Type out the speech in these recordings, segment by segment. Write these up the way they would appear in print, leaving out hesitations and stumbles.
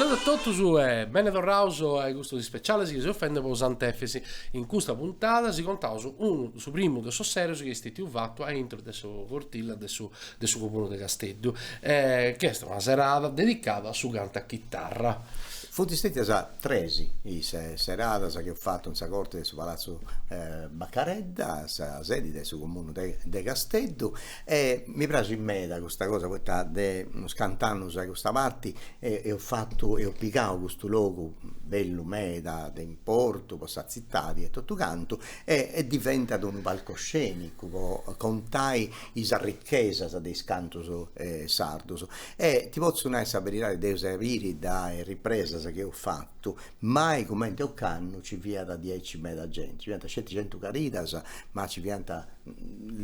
Salve a tutti, bene tornauso ai gusto di speciale che si offende per usantefesi. In questa puntata si contava su primo del suo serio che è stato fatto a intro del suo cortile del suo comune di Castello, che è stata una serata dedicata a su canta chitarra. Futi stati a tresi i serata che ho fatto in sa corte su Palazzo Baccaredda, sa sede del suo comune de Castello, e mi piace in me da questa cosa, questa de scantando da questa parte, e ho fatto e ho piccato questo luogo bello meda de importo, possa zittati e tutto canto, e diventa un palcoscenico, contai isa ricchezza dei scantos sardos, e ti posso sapere dei sapere da ripresa che ho fatto, mai come te canno ci via da 10 meda gente, ci viene 700 caritas, ma ci viene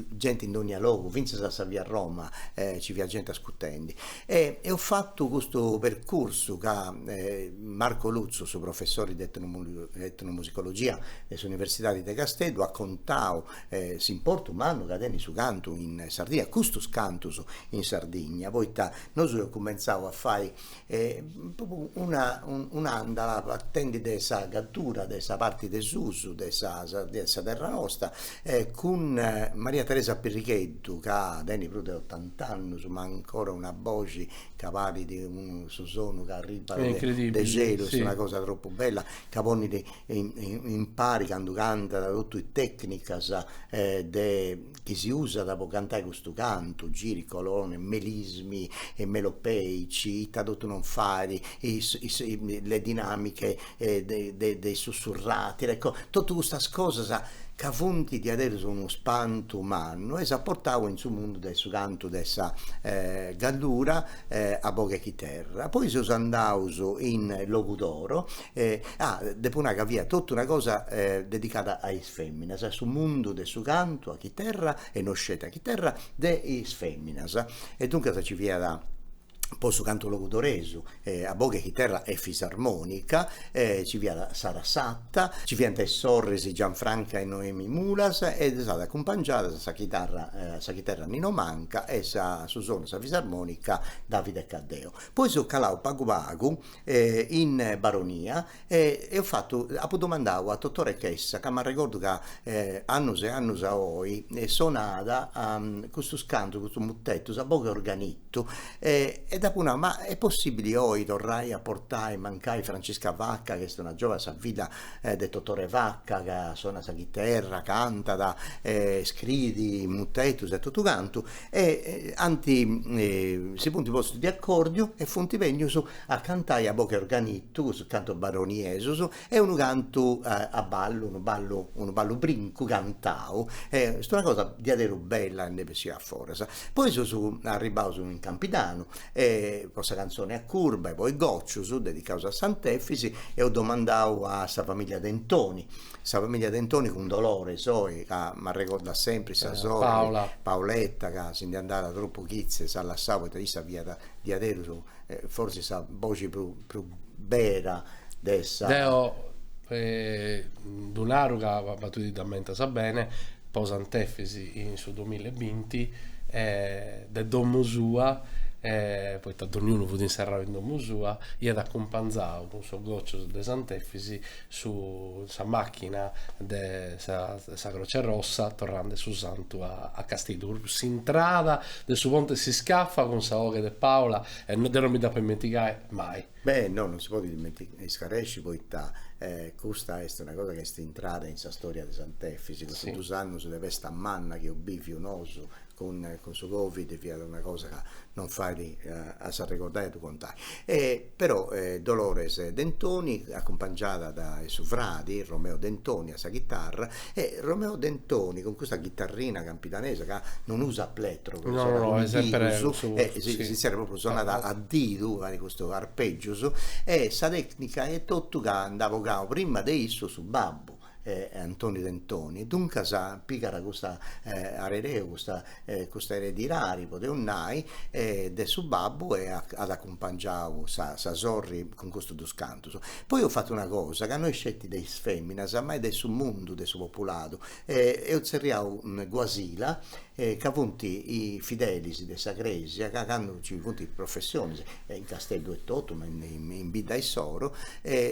gente in ogni luogo, finché sa via a Roma, ci via gente ascoltando, e ho fatto questo percorso che Marco Luzzo, suo professore di etnomusicologia dell'Università di Castello, ha contato si importa un anno che tenne su canto in Sardegna, custos cantus in Sardegna, poi noi ho cominciato a fare un'anda attendi dessa cattura dessa parte del Susu dessa terra nostra, con Maria Teresa Perrichetto che ha più di 80 anni, ma ancora una voce capace di un suono che arriva de gelo, sì. È una cosa troppo bella, caponi impari quando canta da tutte le tecniche che si usa dopo cantare questo canto, giri, colonne, melismi e melopeici, tradotto non fari, le dinamiche dei sussurrati, ecco, tutte queste cose che fonti di adesso uno spanto umano, e si portavo in su mondo del suo canto dessa gallura a poche chitarra. Poi si andavo in Logudoro, dopo una cavia tutta una cosa dedicata ai femminas, sul mondo del suo canto a chitarra e non sceta chitarra dei femminas, e dunque ci via da posso canto locutoresu, a boga chitarra e fisarmonica, ci viene Sarasatta, ci viene Sorrisi, Gianfranca e Noemi Mulas, ed è stata accompagnata sa chitarra Nino Manca e sa fisarmonica Davide Caddeo. Poi sono calato Pagu Pagu in Baronia, e ho fatto, appunto domandavo a Dottore Chessa, che mi ricordo che anni e anni a oi suonata questo scanto, questo muttetto, sa boga organitto, e dopo ma è possibile oggi tornare a portare mancai Francesca Vacca, che è una giovane savilla del Dottore Vacca, che suona la chitarra, canta, scrivi, muttetus e tutto canto, e si punti posto di accordio e fonti vegno a cantare a bocca organitto, su canto baronieso, e un canto a ballo, un ballo brinco cantao, è una cosa di adero bella e ne sia fuori. Poi sono arrivato in Campidano, questa canzone a curva, e poi Goccio su dedicato a Sant'Efisi, e ho domandato a sa famiglia Dentoni con dolore che mi ricorda sempre sa sorella Paoletta, che si è andata troppo chizze, sa lasciato e sa via di adero, forse sa voce più vera dessa Deo Dunaru, che tu talmente sa bene, poi Sant'Efisi in su 2020 del Domo Sua, poi ognuno fu inserrato in domo sua, io ad accompagnavo con suo goccio de Sant'Efisi su sa macchina de sa Croce Rossa, tornando su Santo a Castello. Si intrada del suo ponte si scaffa con sa oche de Paola, e non mi da per dimenticare mai. Beh, no, non si può dimenticare, scaresci poi questa è una cosa che sta entrata in sa storia di Sant'Efisi, questo 2 anni si deve stare a manna che ho bifionoso con suo Covid, via una cosa che non fai a sa ricordare tu contai. Però Dolores Dentoni, accompagnata da suo frati Romeo Dentoni a sa chitarra, e Romeo Dentoni con questa chitarrina campidanese che non usa plettro, no, è sempre si era proprio suonata a dito, questo arpeggio, e sa tecnica è tutto che andavo prima di esso su Babbo Antonio Dentoni, dunque sa piccara questa aredeo, questa ereditari potevunai del suo babbo, e ad accompagnare sa sorri con questo dos cantos. Poi ho fatto una cosa che noi scetti dei femmina, sa mai del suo mondo, del suo popolato, e ho zerriato Guasila, che appunto i fedeli di Sagresia, che hanno appunto professioni in Castello e Toto, ma in Bida e Soro,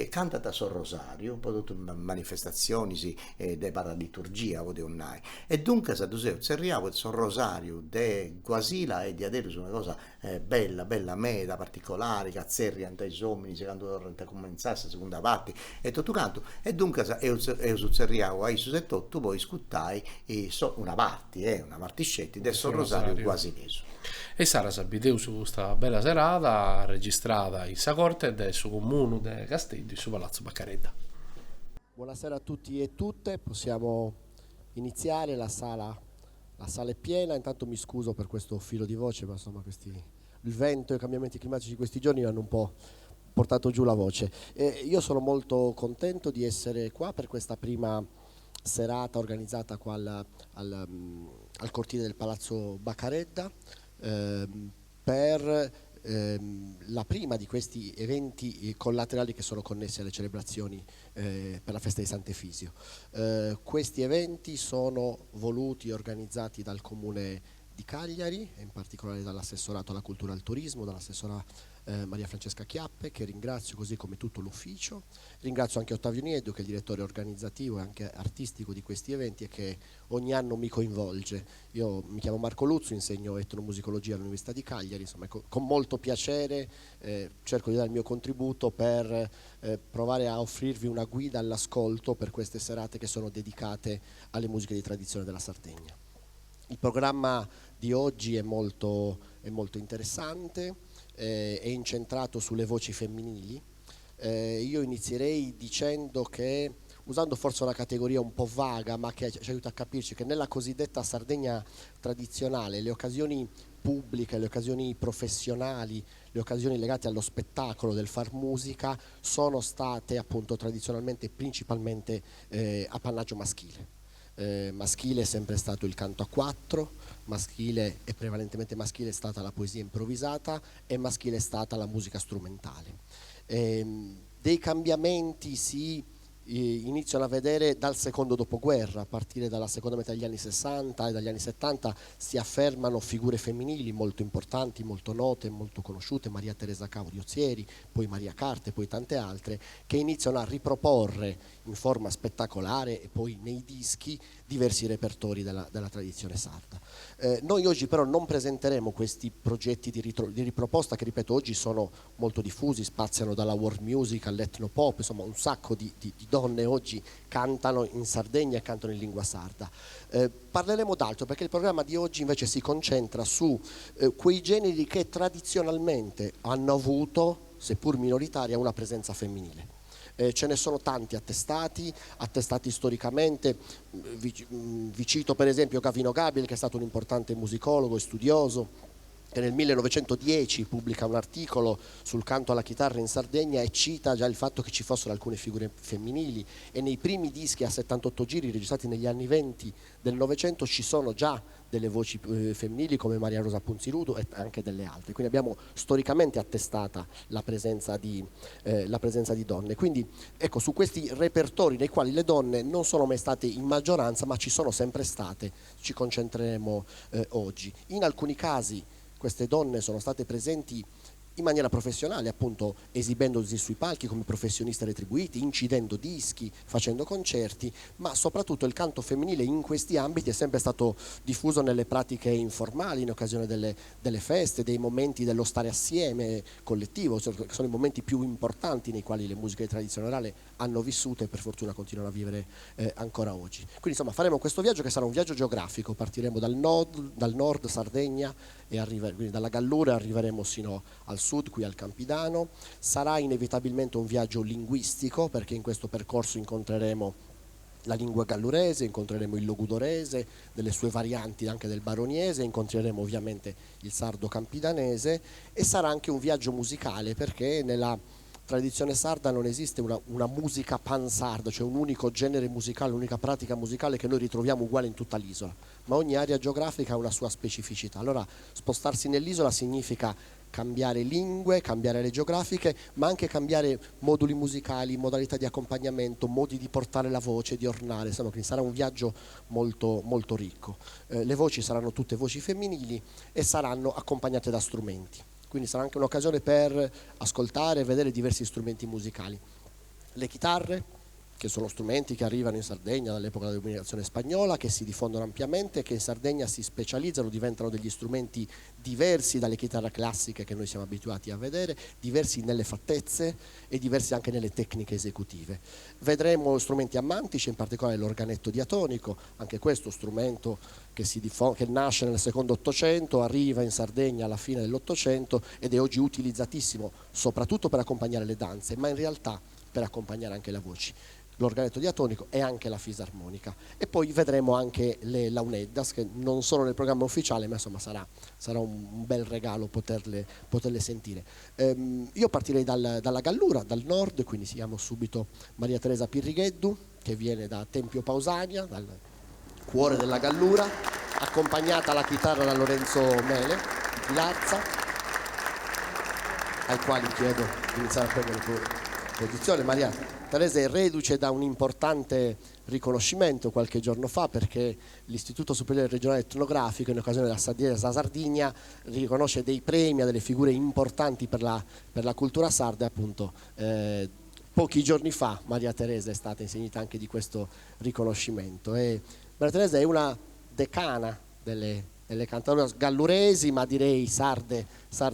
cantata sul Rosario, poi tutte manifestazioni di paraliturgia o di onnai. E dunque se tu osserviamo sul Rosario di Guasila e di Adero su una cosa bella, bella meta, particolare, che azzerri ante i uomini, secondo loro cominciasse la seconda parte, e tutto canto. E dunque e osserviamo ai su tu poi scuttai una parte scetti del sul Rosario Guasileso. E Sara Sabideu su questa bella serata registrata in sa corte e del suo comune di Castello, su Palazzo Baccaredda. Buonasera a tutti e tutte, possiamo iniziare, la sala è piena. Intanto mi scuso per questo filo di voce, ma insomma il vento e i cambiamenti climatici di questi giorni hanno un po' portato giù la voce. Io sono molto contento di essere qua per questa prima serata organizzata qua al cortile del Palazzo Baccaredda per la prima di questi eventi collaterali che sono connessi alle celebrazioni per la festa di Sant'Efisio. Questi eventi sono voluti e organizzati dal Comune di Cagliari, e in particolare dall'assessorato alla cultura e al turismo, dall'assessora Maria Francesca Chiappe, che ringrazio, così come tutto l'ufficio. Ringrazio anche Ottavio Nieddu, che è il direttore organizzativo e anche artistico di questi eventi e che ogni anno mi coinvolge. Io mi chiamo Marco Luzzu, insegno etnomusicologia all'Università di Cagliari, insomma, con molto piacere cerco di dare il mio contributo per provare a offrirvi una guida all'ascolto per queste serate che sono dedicate alle musiche di tradizione della Sardegna. Il programma di oggi è molto interessante, è incentrato sulle voci femminili. Io inizierei dicendo che, usando forse una categoria un po' vaga ma che ci aiuta a capirci, che nella cosiddetta Sardegna tradizionale le occasioni pubbliche, le occasioni professionali, le occasioni legate allo spettacolo del far musica sono state appunto tradizionalmente principalmente appannaggio maschile. Maschile è sempre stato il canto a quattro, maschile e prevalentemente maschile è stata la poesia improvvisata e maschile è stata la musica strumentale. Dei cambiamenti si iniziano a vedere dal secondo dopoguerra, a partire dalla seconda metà degli anni 60 e dagli anni 70 si affermano figure femminili molto importanti, molto note, molto conosciute, Maria Teresa Cavo di Ozieri, poi Maria Carte, poi tante altre, che iniziano a riproporre in forma spettacolare e poi nei dischi diversi repertori della tradizione sarda. Noi oggi però non presenteremo questi progetti di riproposta che, ripeto, oggi sono molto diffusi, spaziano dalla world music all'etnopop, insomma un sacco di donne oggi cantano in Sardegna e cantano in lingua sarda. Parleremo d'altro perché il programma di oggi invece si concentra su quei generi che tradizionalmente hanno avuto, seppur minoritaria, una presenza femminile. Ce ne sono tanti attestati storicamente. Vi cito per esempio Gavino Gabriel, che è stato un importante musicologo e studioso, che nel 1910 pubblica un articolo sul canto alla chitarra in Sardegna e cita già il fatto che ci fossero alcune figure femminili, e nei primi dischi a 78 giri registrati negli anni 20 del Novecento ci sono già delle voci femminili come Maria Rosa Punzirudo e anche delle altre, quindi abbiamo storicamente attestata la presenza di donne. Quindi ecco, su questi repertori nei quali le donne non sono mai state in maggioranza ma ci sono sempre state, ci concentreremo oggi. In alcuni casi queste donne sono state presenti in maniera professionale, appunto esibendosi sui palchi come professionisti retribuiti, incidendo dischi, facendo concerti, ma soprattutto il canto femminile in questi ambiti è sempre stato diffuso nelle pratiche informali, in occasione delle feste, dei momenti dello stare assieme collettivo, che sono i momenti più importanti nei quali le musiche tradizionali hanno vissuto e per fortuna continuano a vivere ancora oggi. Quindi insomma faremo questo viaggio che sarà un viaggio geografico, partiremo dal nord Sardegna e quindi dalla Gallura arriveremo sino al sud, qui al Campidano. Sarà inevitabilmente un viaggio linguistico perché in questo percorso incontreremo la lingua gallurese, incontreremo il logudorese, delle sue varianti anche del baroniese, incontreremo ovviamente il sardo campidanese, e sarà anche un viaggio musicale perché nella tradizione sarda non esiste una musica pansarda, cioè un unico genere musicale, un'unica pratica musicale che noi ritroviamo uguale in tutta l'isola, ma ogni area geografica ha una sua specificità. Allora spostarsi nell'isola significa cambiare lingue, cambiare aree geografiche, ma anche cambiare moduli musicali, modalità di accompagnamento, modi di portare la voce, di ornare, insomma, quindi sarà un viaggio molto, molto ricco. Le voci saranno tutte voci femminili e saranno accompagnate da strumenti, quindi sarà anche un'occasione per ascoltare e vedere diversi strumenti musicali. Le chitarre, che sono strumenti che arrivano in Sardegna dall'epoca della dominazione spagnola, che si diffondono ampiamente, che in Sardegna si specializzano, diventano degli strumenti diversi dalle chitarre classiche che noi siamo abituati a vedere, diversi nelle fattezze e diversi anche nelle tecniche esecutive. Vedremo strumenti a mantice, in particolare l'organetto diatonico, anche questo strumento che nasce nel secondo Ottocento, arriva in Sardegna alla fine dell'Ottocento ed è oggi utilizzatissimo soprattutto per accompagnare le danze, ma in realtà per accompagnare anche le voci. L'organetto diatonico e anche la fisarmonica, e poi vedremo anche le launeddas, che non sono nel programma ufficiale, ma insomma sarà un bel regalo poterle sentire. Io partirei dalla Gallura, dal nord, quindi seguiamo subito Maria Teresa Pirrigheddu, che viene da Tempio Pausania, dal cuore della Gallura, accompagnata alla chitarra da Lorenzo Mele di Pilarza, ai quali chiedo di iniziare a prendere posizione. Maria Teresa è reduce da un importante riconoscimento qualche giorno fa, perché l'Istituto Superiore Regionale Etnografico, in occasione della Sardigna, riconosce dei premi a delle figure importanti per la cultura sarda. Appunto pochi giorni fa Maria Teresa è stata insignita anche di questo riconoscimento, e Maria Teresa è una decana delle cantautore galluresi, ma direi sarde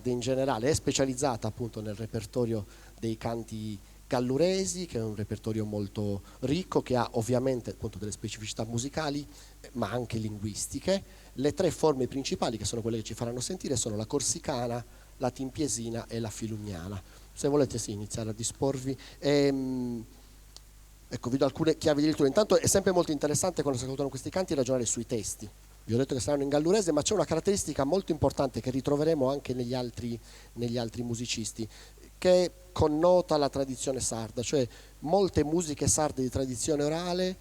in generale. È specializzata appunto nel repertorio dei canti galluresi, che è un repertorio molto ricco, che ha ovviamente appunto delle specificità musicali ma anche linguistiche. Le tre forme principali, che sono quelle che ci faranno sentire, sono la corsicana, la timpiesina e la filugnana. Se volete iniziare a disporvi. Ecco, vi do alcune chiavi di lettura. Intanto è sempre molto interessante, quando si ascoltano questi canti, ragionare sui testi. Vi ho detto che saranno in gallurese, ma c'è una caratteristica molto importante che ritroveremo anche negli altri musicisti, che connota la tradizione sarda, cioè molte musiche sarde di tradizione orale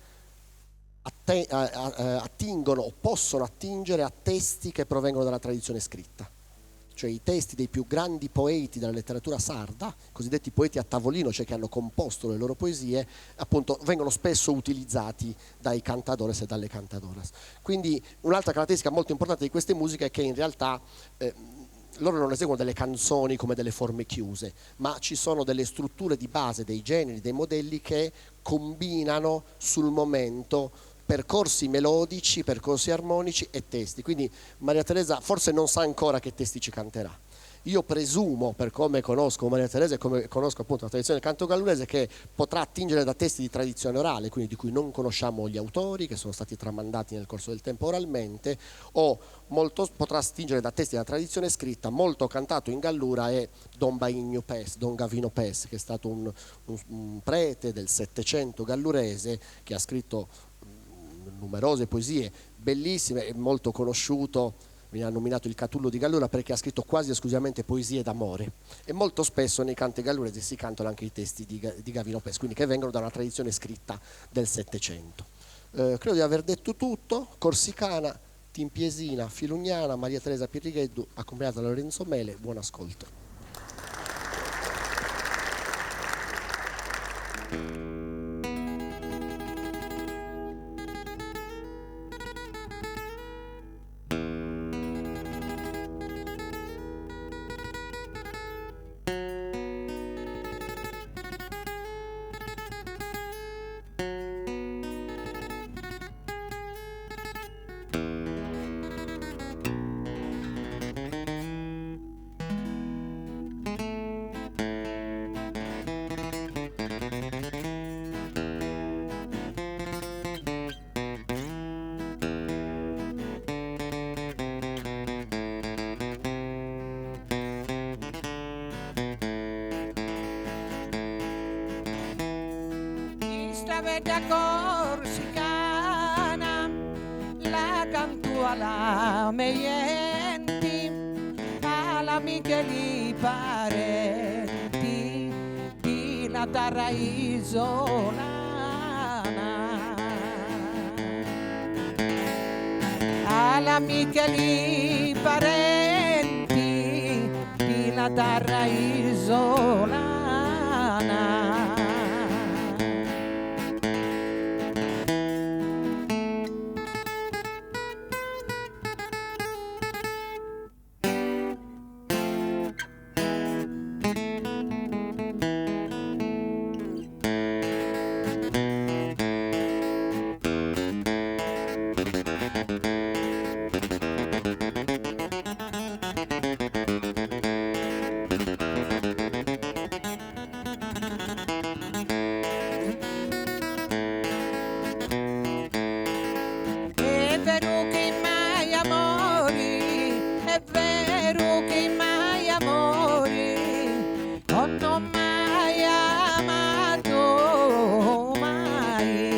attingono o possono attingere a testi che provengono dalla tradizione scritta. Cioè i testi dei più grandi poeti della letteratura sarda, cosiddetti poeti a tavolino, cioè che hanno composto le loro poesie, appunto vengono spesso utilizzati dai cantadores e dalle cantadoras. Quindi un'altra caratteristica molto importante di queste musiche è che in realtà loro non eseguono delle canzoni come delle forme chiuse, ma ci sono delle strutture di base, dei generi, dei modelli che combinano sul momento percorsi melodici, percorsi armonici e testi. Quindi Maria Teresa forse non sa ancora che testi ci canterà. Io presumo, per come conosco Maria Teresa e come conosco appunto la tradizione del canto gallurese, che potrà attingere da testi di tradizione orale, quindi di cui non conosciamo gli autori, che sono stati tramandati nel corso del tempo oralmente, o potrà attingere da testi della tradizione scritta. Molto cantato in Gallura è Don Baigno Pes, Don Gavino Pes, che è stato un prete del Settecento gallurese, che ha scritto numerose poesie bellissime, è molto conosciuto. Mi ha nominato il Catullo di Gallura perché ha scritto quasi esclusivamente poesie d'amore, e molto spesso nei canti galluresi si cantano anche i testi di Gavino Pes, quindi che vengono da una tradizione scritta del Settecento. Credo di aver detto tutto. Corsicana, timpiesina, filugnana, Maria Teresa Pirrigheddu, accompagnata da Lorenzo Mele. Buon ascolto. Vecchia corsicana la canto alla meienti, alla Micheli parenti di la terra isolana, alla Micheli parenti di la terra isolana. È vero che mai amori, è vero che mai amori, non ho mai amato mai.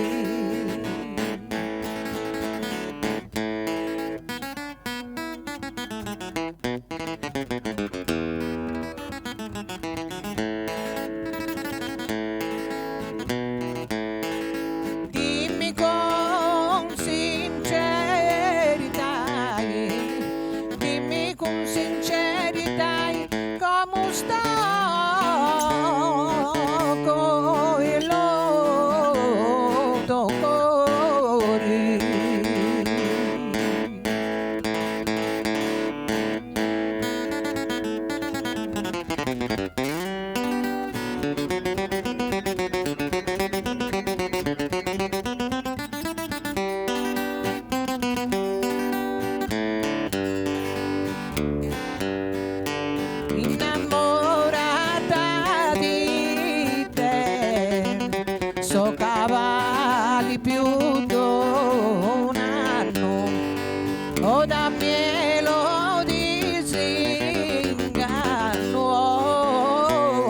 Dimmi con sincerità, dimmi con sincerità, come sto con il tuo cuore. Innamorata di te, so cavalli più d'un anno, o da mielo disinganno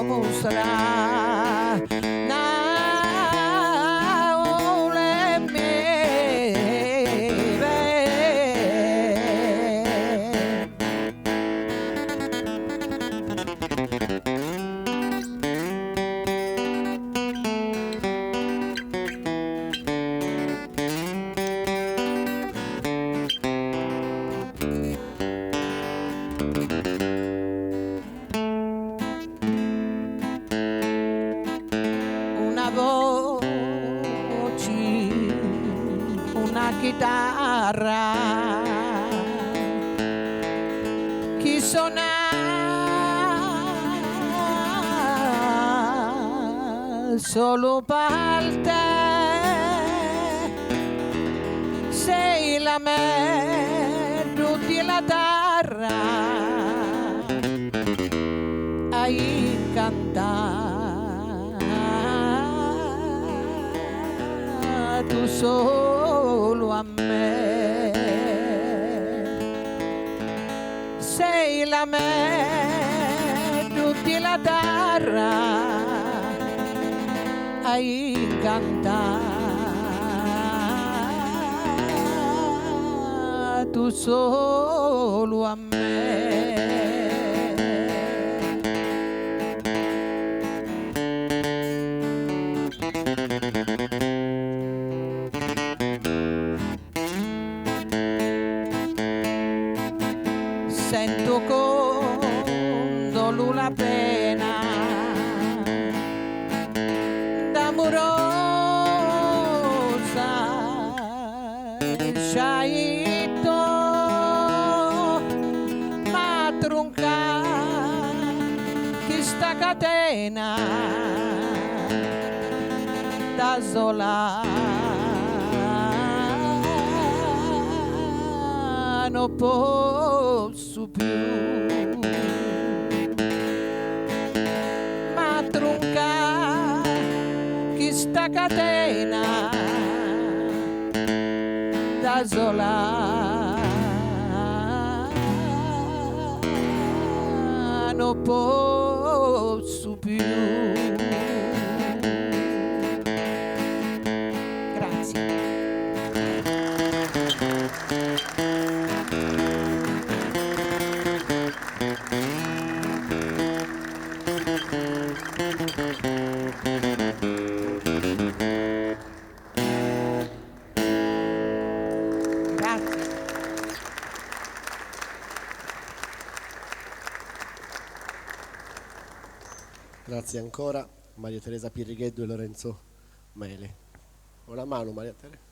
mostra le mie una voce, una chitarra, chi suona solo per te, sei la merda della terra, hai cantato solo a me, sei la merda della terra, hai cantato solo a me. Sento con dolore la pena d'amorosa sciaito, ma trunca chi sta catena da sola non posso più, ma trunca chi sta catena da sola non posso più. Grazie. Grazie ancora Maria Teresa Pirrigheddu e Lorenzo Mele. Una mano Maria Teresa.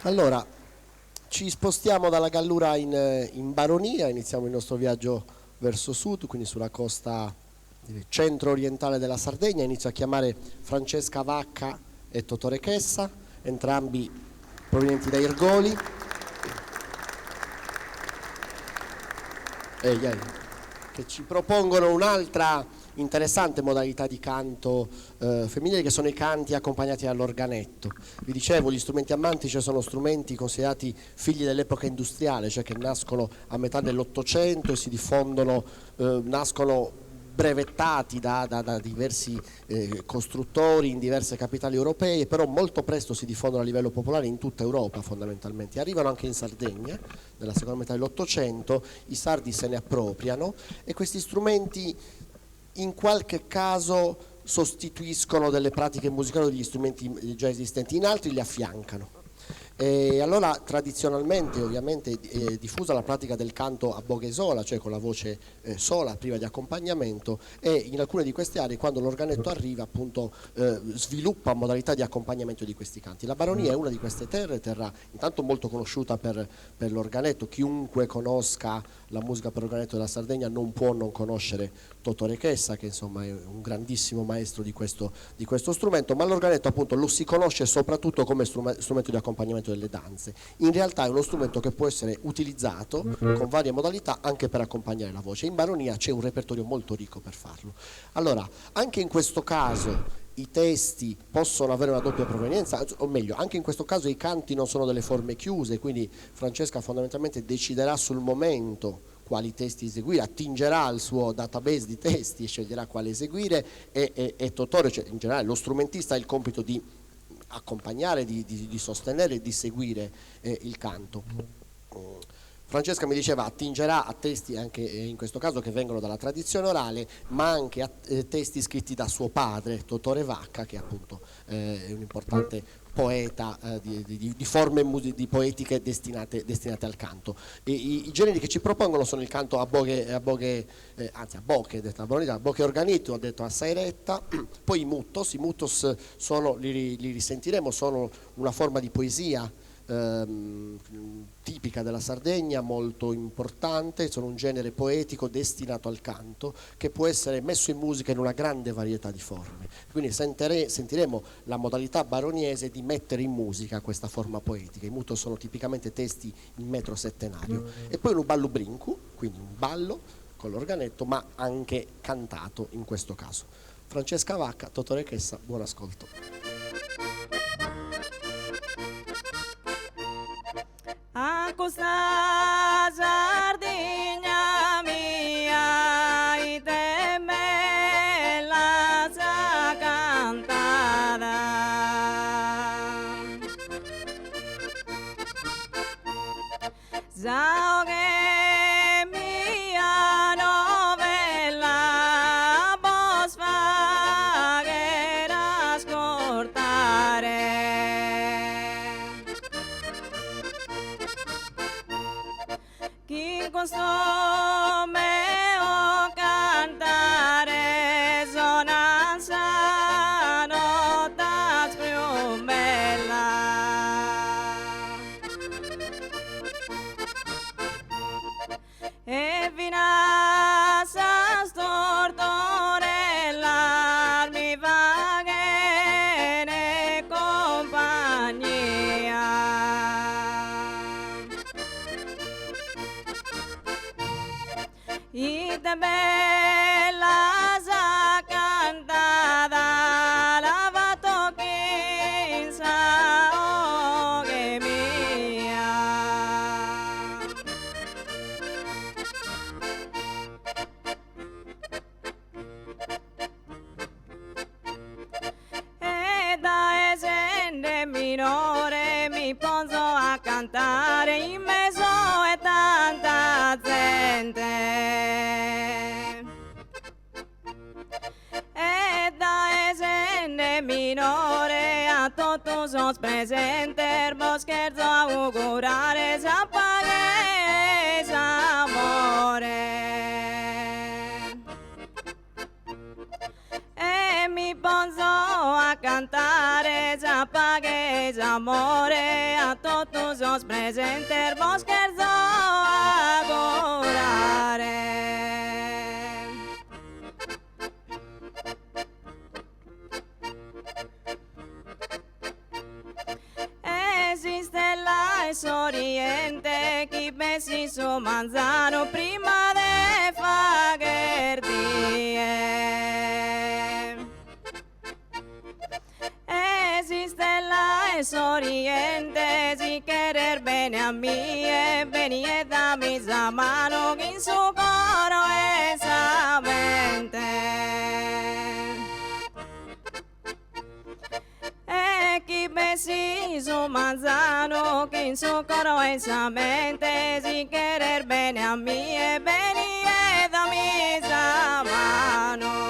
Allora, ci spostiamo dalla Gallura in Baronia, iniziamo il nostro viaggio verso sud, quindi sulla costa centro-orientale della Sardegna. Inizio a chiamare Francesca Vacca e Totò Chessa, entrambi provenienti da Ergoli. Che ci propongono un'altra interessante modalità di canto femminile, che sono i canti accompagnati dall'organetto. Vi dicevo, gli strumenti ammantici sono strumenti considerati figli dell'epoca industriale, cioè che nascono a metà dell'Ottocento e si diffondono, nascono brevettati da diversi costruttori in diverse capitali europee, però molto presto si diffondono a livello popolare in tutta Europa fondamentalmente. Arrivano anche in Sardegna nella seconda metà dell'Ottocento, i sardi se ne appropriano e questi strumenti in qualche caso sostituiscono delle pratiche musicali o degli strumenti già esistenti, in altri li affiancano. E allora tradizionalmente ovviamente è diffusa la pratica del canto a boghe sola, cioè con la voce sola priva di accompagnamento, e in alcune di queste aree quando l'organetto arriva appunto sviluppa modalità di accompagnamento di questi canti. La Baronia è una di queste terra intanto molto conosciuta per l'organetto. Chiunque conosca la musica per organetto della Sardegna non può non conoscere Totò Chessa, che insomma è un grandissimo maestro di questo strumento, ma l'organetto appunto lo si conosce soprattutto come strumento di accompagnamento delle danze. In realtà è uno strumento che può essere utilizzato con varie modalità anche per accompagnare la voce. In Baronia c'è un repertorio molto ricco per farlo. Allora, anche in questo caso i testi possono avere una doppia provenienza, o meglio, anche in questo caso i canti non sono delle forme chiuse, quindi Francesca fondamentalmente deciderà sul momento quali testi eseguire, attingerà al suo database di testi e sceglierà quale eseguire, e Totò, cioè in generale lo strumentista, ha il compito di accompagnare, di sostenere e di seguire il canto. Francesca mi diceva attingerà a testi anche in questo caso che vengono dalla tradizione orale, ma anche a testi scritti da suo padre Totò Vacca, che appunto è un importante poeta di forme di poetiche destinate al canto. I generi che ci propongono sono il canto a boghe, anzi a bocche, detta a bocche organetto, ho detto a sairetta, poi i mutos sono, li risentiremo, sono una forma di poesia tipica della Sardegna, molto importante, sono un genere poetico destinato al canto che può essere messo in musica in una grande varietà di forme. Quindi sentiremo la modalità baroniese di mettere in musica questa forma poetica. I mutos sono tipicamente testi in metro settenario. E poi un ballo brincu, quindi un ballo con l'organetto, ma anche cantato in questo caso. Francesca Vacca, Totò Chessa, buon ascolto. A questa Sardegna mia e te me la sa cantata, so che mia novella posso fare ascoltare. Chi questo meo cantare sonanza nota più bella, e vinassa stortorella mi va che ne compagnia. E te bella sa cantata la fatto che sa che mia. E da esende minore mi ponzo a cantare in mezzo e tanta E da esende minore a tutti sos presenter, vos scherzo a augurare s'appaghe s'amore. E mi ponzo a cantare s'appaghe s'amore a tutti sos presenter, vos scherzo a augurare. Esiste la Oriente, chi pensi su manzano prima de fagerdie. Esiste la Oriente, si querer bene a mí, vení e dami esa mano que en su coro esa mente. Chi preciso manzano che in suo coro esa mente si querer bene a mí e vení e dami esa mano.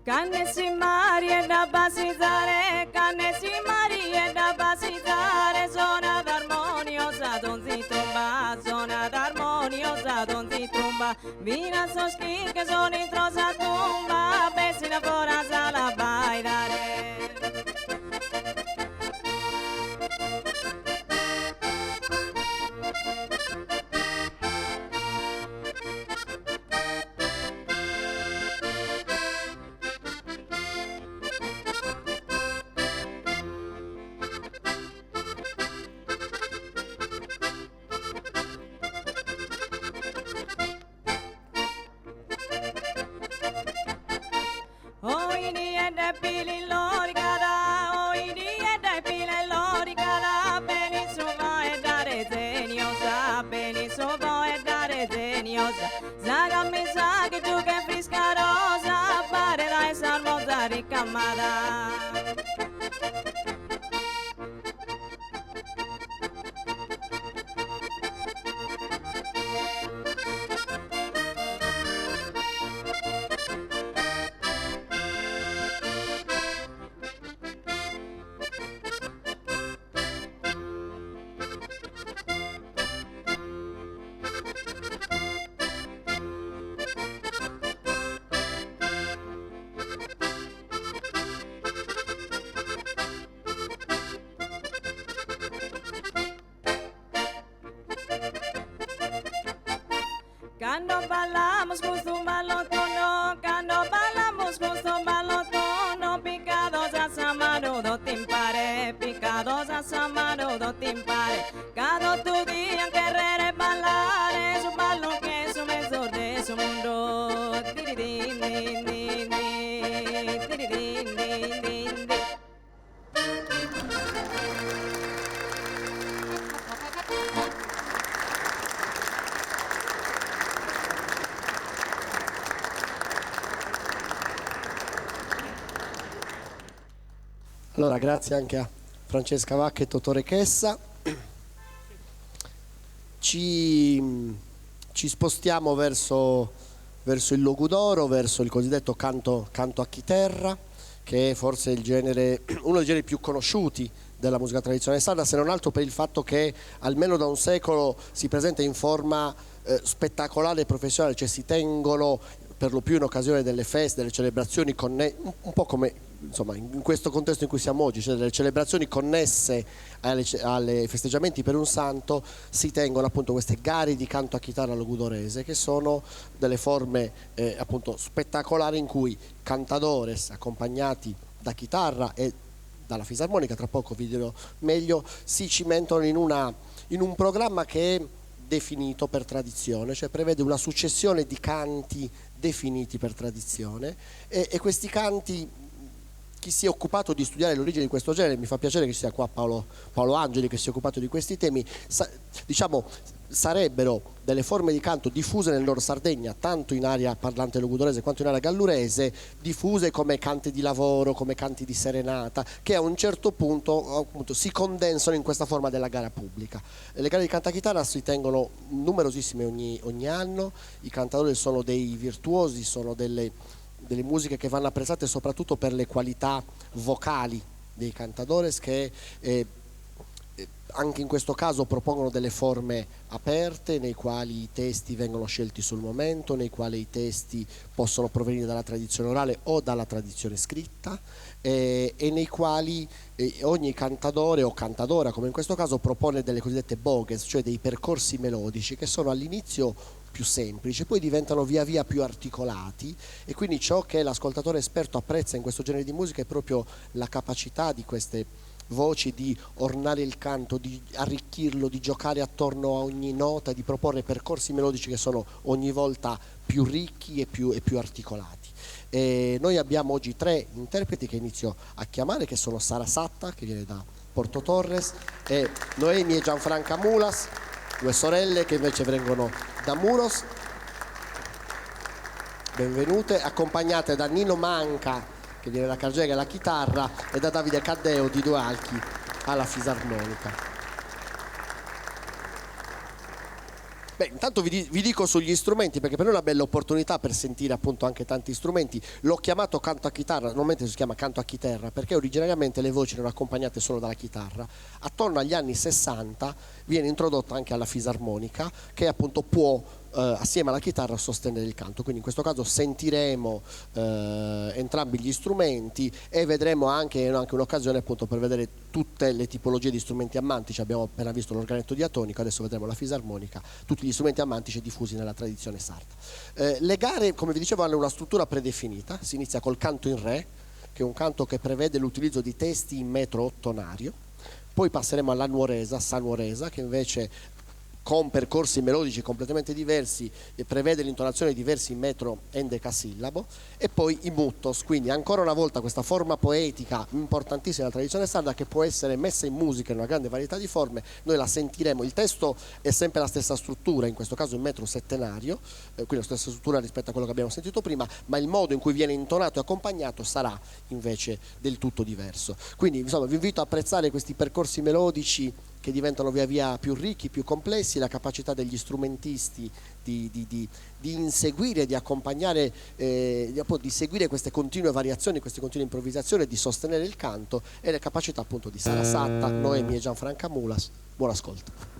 Cannesi Maria da basizare, cannesi Maria da basizare, zona d'armoniosa donzi tromba, zona d'armoniosa donzi tromba, vina soschir che sono in trosa tumba, besina foraza la bailare. Zagami zaghi tu che frisca rosa, pare la salmoza ricamata. Cuando bailamos justo un balotono, cuando bailamos justo un balotono, picados a samano do timpare, picados a samano do timpare. Cada tu día querer bailar, su ballo que es un mezzo de su mundo. Tiridin, din, din, din, tiridin, din, din, din. Allora, grazie anche a Francesca Vacca e Totore Chessa. Ci spostiamo verso il Logudoro, verso il cosiddetto canto a chitarra, che è forse uno dei generi più conosciuti della musica tradizionale sarda, se non altro per il fatto che almeno da un secolo si presenta in forma spettacolare e professionale, cioè si tengono per lo più in occasione delle feste, delle celebrazioni, un po' come insomma in questo contesto in cui siamo oggi, cioè delle celebrazioni connesse alle festeggiamenti per un santo, si tengono appunto queste gare di canto a chitarra logudorese, che sono delle forme appunto spettacolari in cui cantadores accompagnati da chitarra e dalla fisarmonica, tra poco vi dirò meglio, si cimentano in un programma che è definito per tradizione, cioè prevede una successione di canti definiti per tradizione e questi canti, chi si è occupato di studiare l'origine di questo genere, mi fa piacere che ci sia qua Paolo Angeli che si è occupato di questi temi, diciamo sarebbero delle forme di canto diffuse nel Nord Sardegna, tanto in area parlante logudorese quanto in area gallurese, diffuse come canti di lavoro, come canti di serenata, che a un certo punto appunto si condensano in questa forma della gara pubblica. Le gare di cantachitarra si tengono numerosissime ogni anno, i cantatori sono dei virtuosi, sono delle musiche che vanno apprezzate soprattutto per le qualità vocali dei cantadores che anche in questo caso propongono delle forme aperte nei quali i testi vengono scelti sul momento, nei quali i testi possono provenire dalla tradizione orale o dalla tradizione scritta e nei quali ogni cantatore o cantadora, come in questo caso, propone delle cosiddette bogues, cioè dei percorsi melodici che sono all'inizio più semplici, poi diventano via via più articolati e quindi ciò che l'ascoltatore esperto apprezza in questo genere di musica è proprio la capacità di queste voci di ornare il canto, di arricchirlo, di giocare attorno a ogni nota, di proporre percorsi melodici che sono ogni volta più ricchi e più articolati. E noi abbiamo oggi 3 interpreti che inizio a chiamare, che sono Sara Satta, che viene da Porto Torres, e Noemi e Gianfranca Mulas, 2 sorelle che invece vengono da Muros. Benvenute, accompagnate da Nino Manca, che viene da Cargega alla chitarra, e da Davide Caddeo di Dualchi alla fisarmonica. Beh, intanto vi dico sugli strumenti, perché per noi è una bella opportunità per sentire appunto anche tanti strumenti. L'ho chiamato canto a chitarra, normalmente si chiama canto a chitarra, perché originariamente le voci erano accompagnate solo dalla chitarra. Attorno agli anni 60 viene introdotta anche alla fisarmonica, che appunto può assieme alla chitarra sostenere il canto, quindi in questo caso sentiremo entrambi gli strumenti e vedremo anche un'occasione appunto per vedere tutte le tipologie di strumenti ammantici. Abbiamo appena visto l'organetto diatonico, adesso vedremo la fisarmonica, tutti gli strumenti ammantici diffusi nella tradizione sarda. Le gare, come vi dicevo, hanno una struttura predefinita, si inizia col canto in re, che è un canto che prevede l'utilizzo di testi in metro ottonario, poi passeremo alla nuoresa, sanuoresa, che invece con percorsi melodici completamente diversi e prevede l'intonazione di versi in metro endecasillabo, e poi i muttos, quindi ancora una volta questa forma poetica importantissima della tradizione sarda che può essere messa in musica in una grande varietà di forme. Noi la sentiremo, il testo è sempre la stessa struttura, in questo caso in metro settenario, quindi la stessa struttura rispetto a quello che abbiamo sentito prima, ma il modo in cui viene intonato e accompagnato sarà invece del tutto diverso. Quindi insomma vi invito a apprezzare questi percorsi melodici che diventano via via più ricchi, più complessi, la capacità degli strumentisti di inseguire, di accompagnare, di seguire queste continue variazioni, queste continue improvvisazioni, di sostenere il canto, e le capacità appunto di Sara Satta, Noemi e Gianfranca Mulas. Buon ascolto.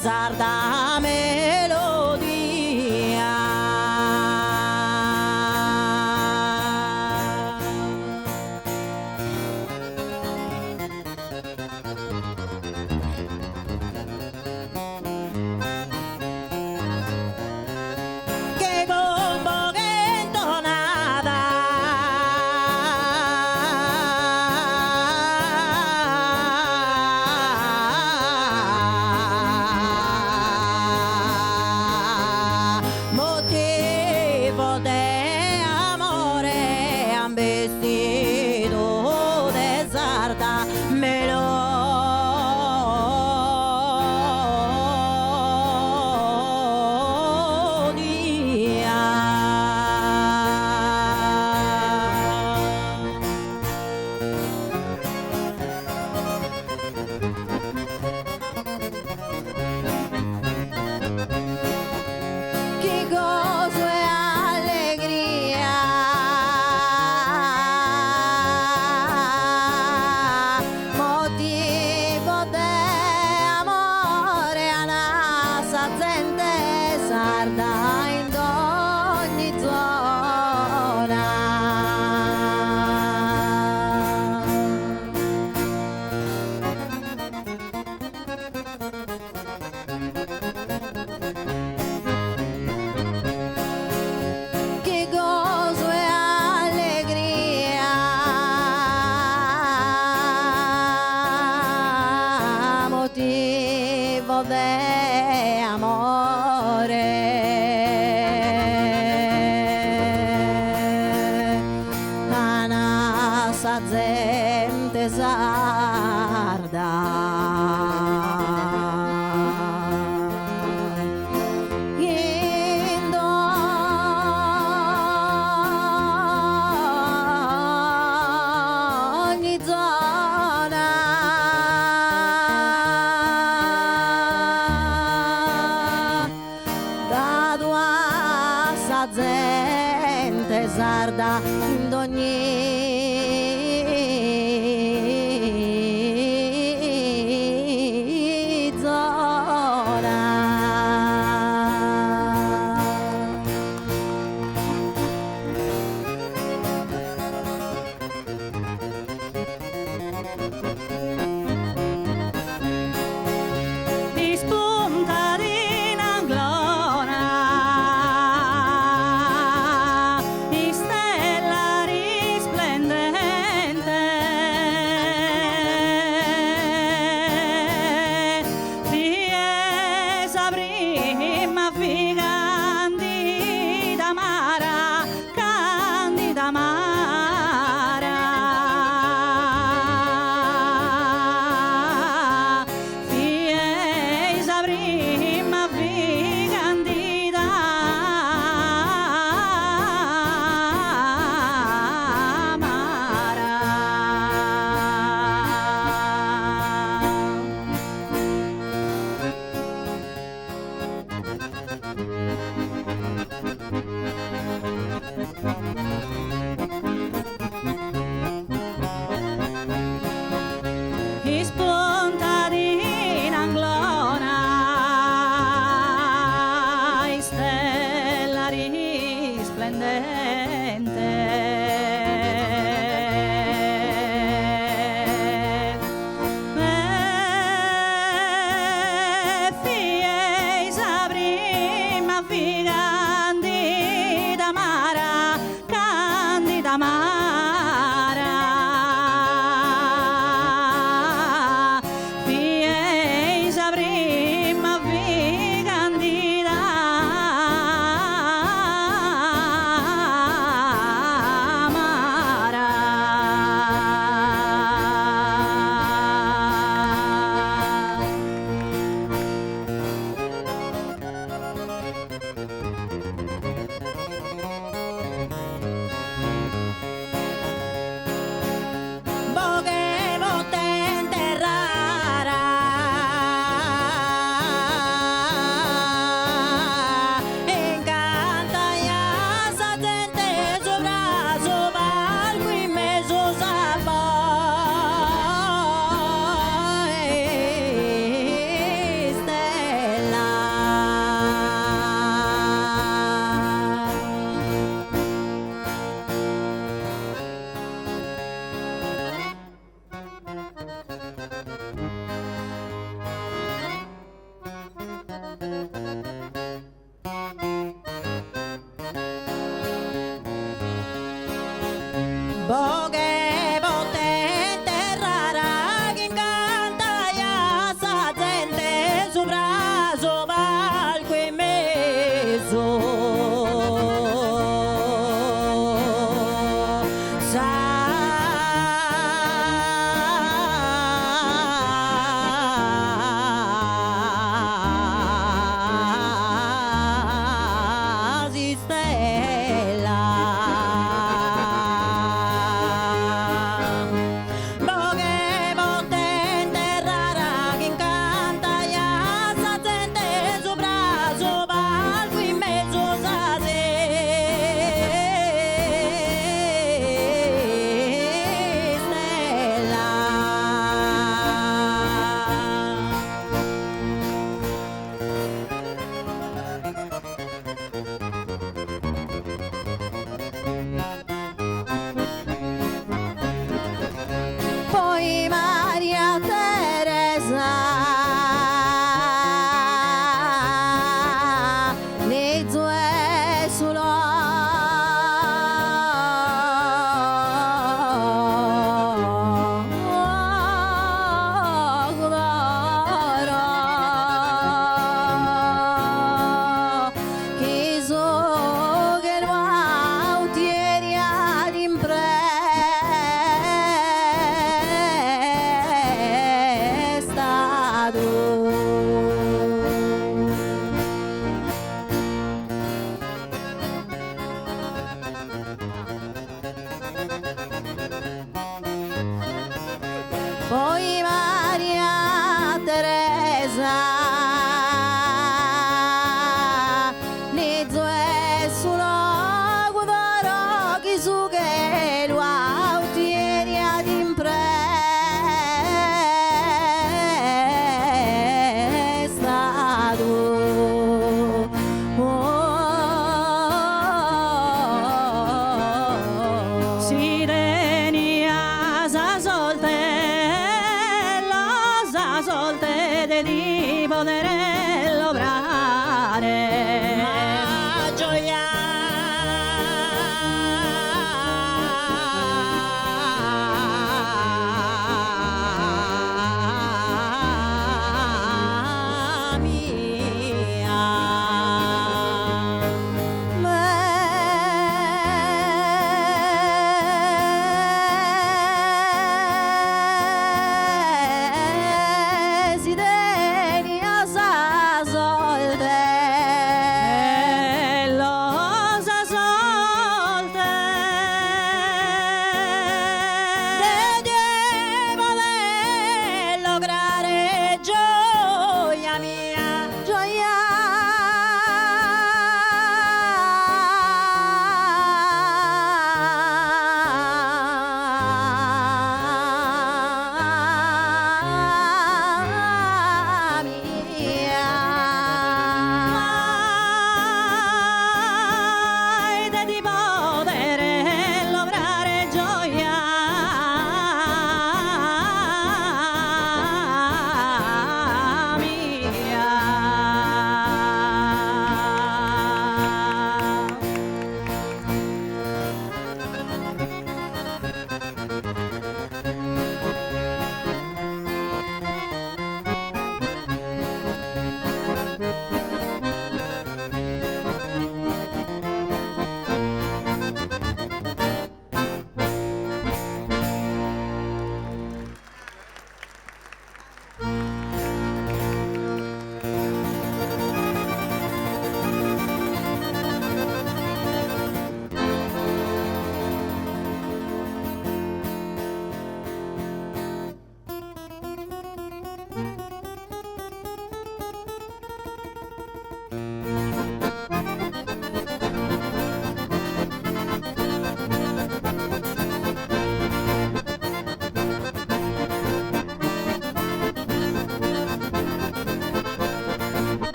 sarda melodia. Che combo che intonata motivo de amore han vestito de sarda che gozo e allegria, motivo de amore a nasa gente sarda in ogni zona. Che gozo e allegria, motivo de amore a nasa gente sarda in ogni zona. Da tua sa gente sarda in ogni zona. Di spunta di Nanglona, di stella risplendente, fiesa prima fi candida mara, candida mara. Fiesa prima fi candida mara. Spunta di Nanglona, stella risplendente, fiesa prima fi candida mara, candida mara. la sorte di poter lavorare. Ma gioia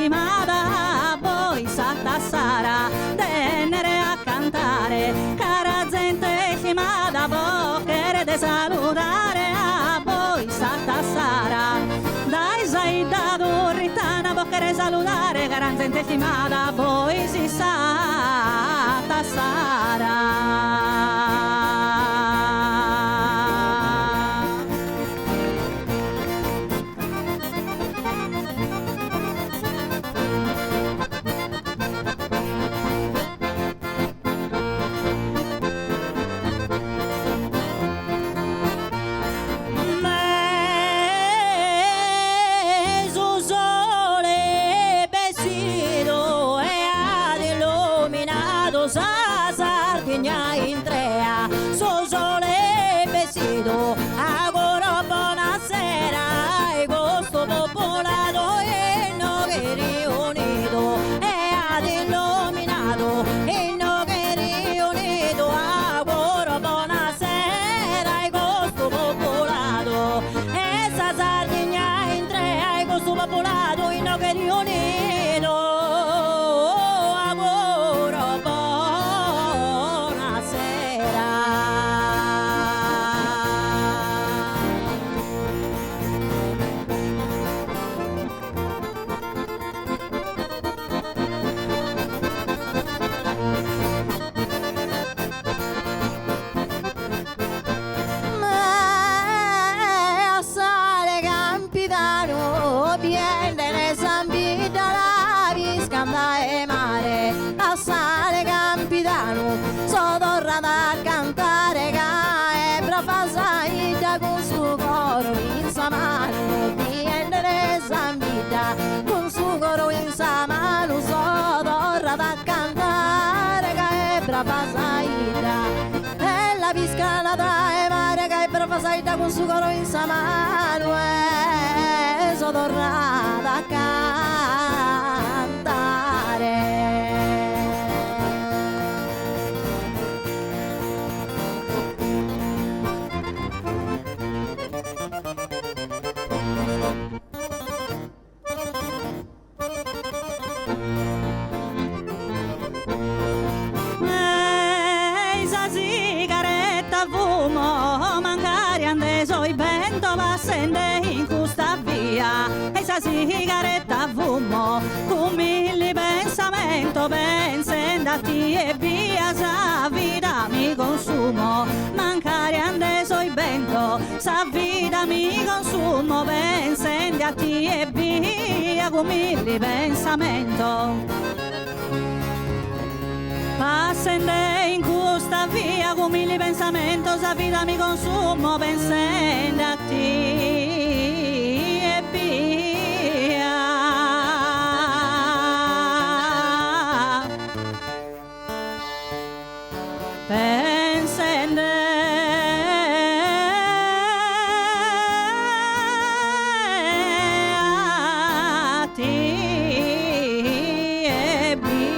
stimata, voi Santa Sara, tenere a cantare, cara gente stimata, voi querete salutare a voi Santa Sara. Dai Saida Durritana, voi querete salutare, cara gente stimata, voi si Santa Sara. Con su coro in sa mano sodorra da cantare che è brava Saida e la piscana da mare che è brava Saida con su coro in sa mano e sodorra da cantare. tota fumo, magari andeso il vento va sende in questa via, e sa sigaretta fumo, con mille pensamento, pensendati e via, sa vita mi consumo, magari andeso il vento, sa vita mi consumo, pensendati e via, con mille pensamento. Passende in questa via con mille pensamenti, sa vita mi consumo, pensando a te e via. Pensando a te e via.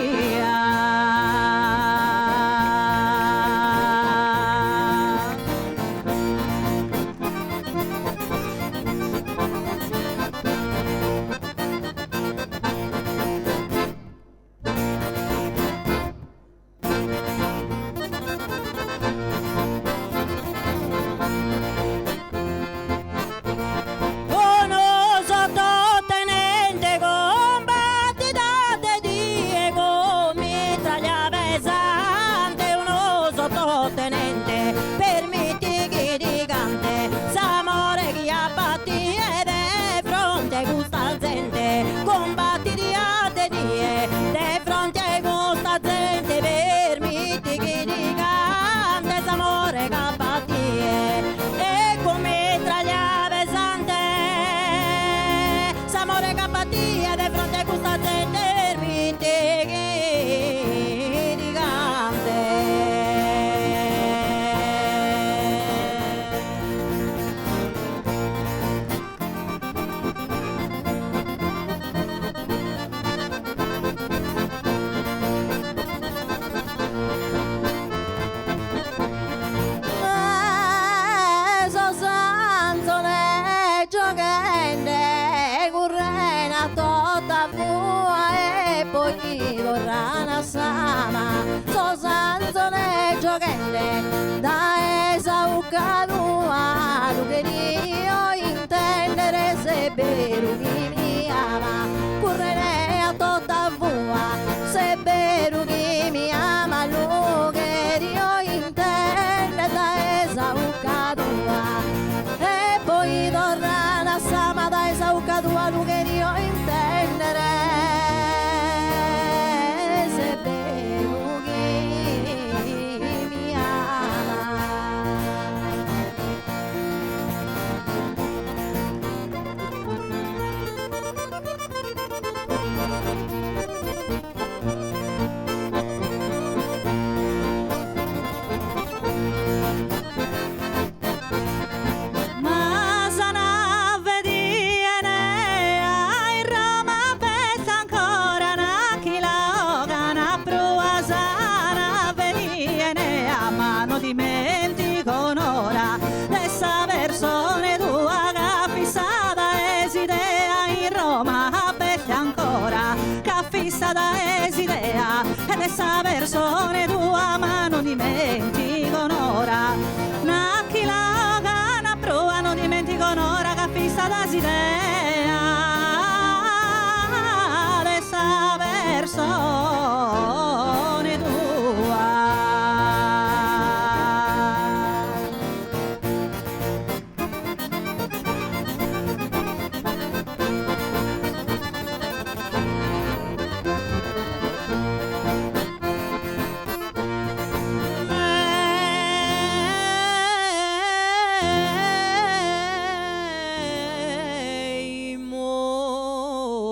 Uno sottotenente combatti da te die come tra gli pesante, uno sottotenente permetti che ti cante, s'amore che abbatti ed è fronte a questa gente, combatti a te die, de fronte a questa gente, permetti che ti cante, s'amore che abbatti e come tra gli pesante, s'amore che abbatti ed è fronte a questa gente, permetti che ti cante. So sanzone giocante, currena tutta fua e poi chi vorrà sama. So sanzone giocante, da esa ucca tua, tu che io intendere se vero chi mi ama. Currena tutta fua, se vero chi mi ama, lu che io intende da esa ucca tua. E poi torna a sama da esa ucca tua, lu che io intendere se vero chi mi ama. Ma sana vediene ai Roma pesa ancora na chiloga na prua sana vediene a mano dimentico un'ora dessa persone tua che fissata esidea in Roma pesa ancora che fissata esidea ed essa persone tua ma non dimentico un'ora na chiloga na prua non dimentico un'ora che fissata esidea dessa persone tua.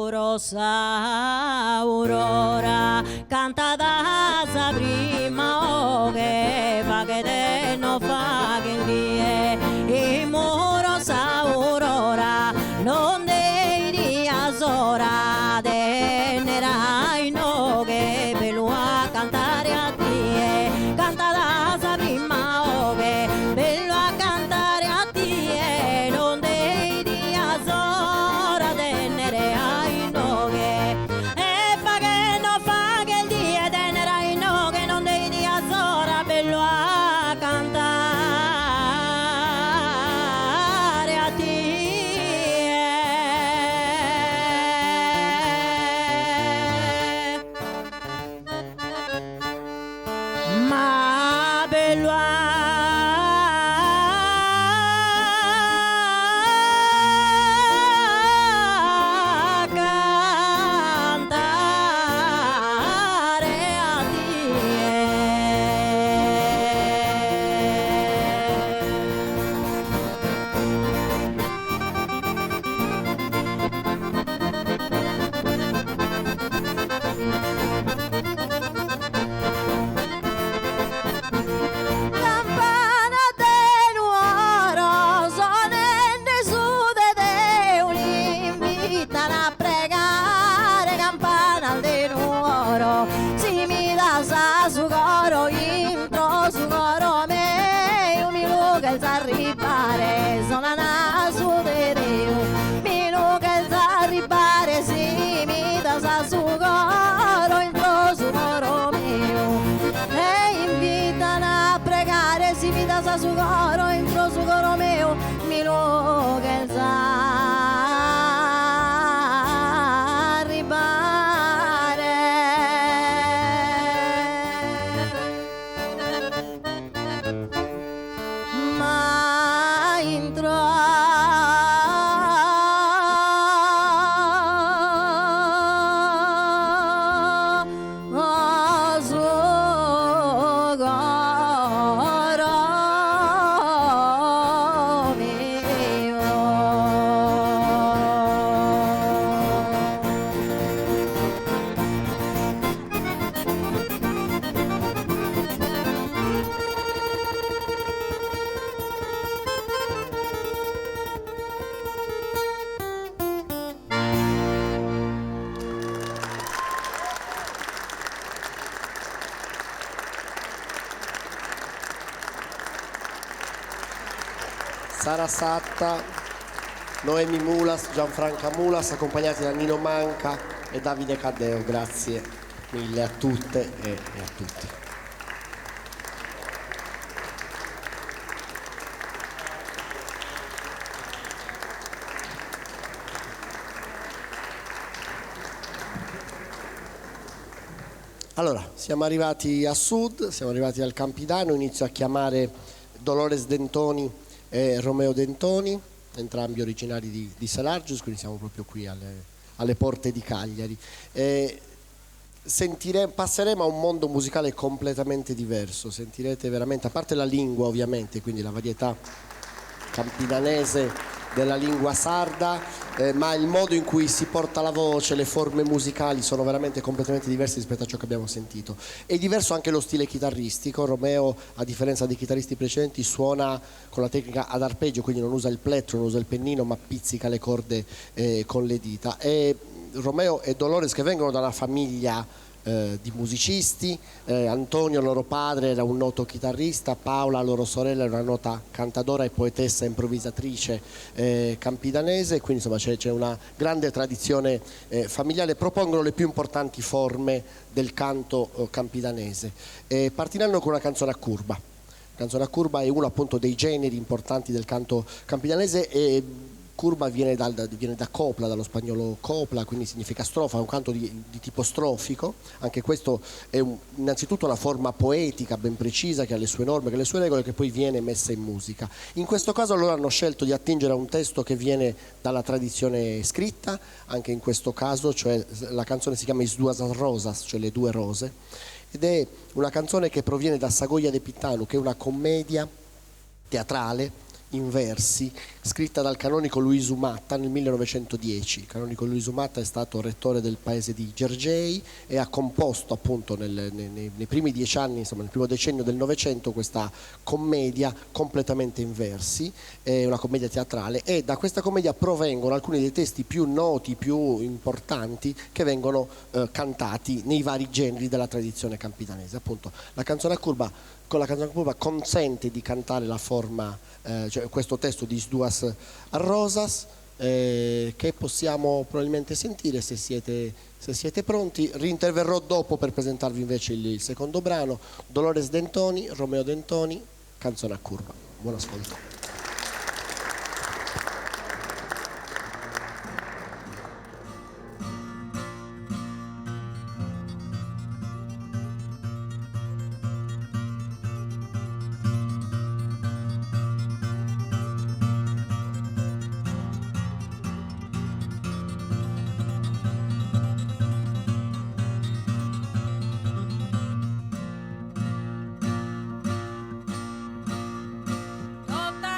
Rosa aurora canta da sa prima o che fa che te non fa che die e rosa aurora non devi asora tenerai no che per lui a cantare a te canta da sa prima o che per lui a cantare a te non devi asora tenerai no che e fa che non fa che il dia tenerai no che non devi asora per lui a cantare arrivare, sono naso di Dio, meno che arrivare si mi da sa su coro, entro su coro mio, e invitano a pregare, si mi da sa su coro, entro su coro mio, meno che Sara Satta, Noemi Mulas, Gianfranca Mulas, accompagnati da Nino Manca e Davide Caddeo. Grazie mille a tutte e a tutti. Allora, siamo arrivati a sud, siamo arrivati al Campidano, inizio a chiamare Dolores Dentoni e Romeo Dentoni, entrambi originari di Salargius, quindi siamo proprio qui alle porte di Cagliari. Passeremo a un mondo musicale completamente diverso, sentirete veramente, a parte la lingua ovviamente, quindi la varietà campidanese della lingua sarda, ma il modo in cui si porta la voce, le forme musicali sono veramente completamente diverse rispetto a ciò che abbiamo sentito. È diverso anche lo stile chitarristico. Romeo, a differenza dei chitarristi precedenti, suona con la tecnica ad arpeggio, quindi non usa il plettro, non usa il pennino, ma pizzica le corde con le dita. E Romeo e Dolores, che vengono da una famiglia di musicisti, Antonio, loro padre, era un noto chitarrista, Paola, loro sorella, era una nota cantadora e poetessa improvvisatrice campidanese, quindi insomma c'è una grande tradizione familiare. Propongono le più importanti forme del canto campidanese. Partiranno con una canzone a curva. La canzone a curva è uno appunto dei generi importanti del canto campidanese e curva viene da copla, dallo spagnolo copla, quindi significa strofa, è un canto di tipo strofico. Anche questo è innanzitutto una forma poetica ben precisa che ha le sue norme, che ha le sue regole, che poi viene messa in musica. In questo caso loro hanno scelto di attingere a un testo che viene dalla tradizione scritta, anche in questo caso, cioè la canzone si chiama Is Duas Rosas, cioè le due rose, ed è una canzone che proviene da Sagoia de Pitanu, che è una commedia teatrale in versi, scritta dal canonico Luiso Matta nel 1910. Il canonico Luiso Matta è stato rettore del paese di Gergei e ha composto appunto nei primi 10 anni, insomma nel primo decennio del Novecento, questa commedia completamente in versi, è una commedia teatrale, e da questa commedia provengono alcuni dei testi più noti, più importanti, che vengono cantati nei vari generi della tradizione campidanese. Appunto la canzone a curva, con la canzone a curva consente di cantare la forma, cioè questo testo di Is Duas Rosas, che possiamo probabilmente sentire se siete pronti. Rinterverrò dopo per presentarvi invece il secondo brano, Dolores Dentoni, Romeo Dentoni, canzone a curva. Buon ascolto. Toda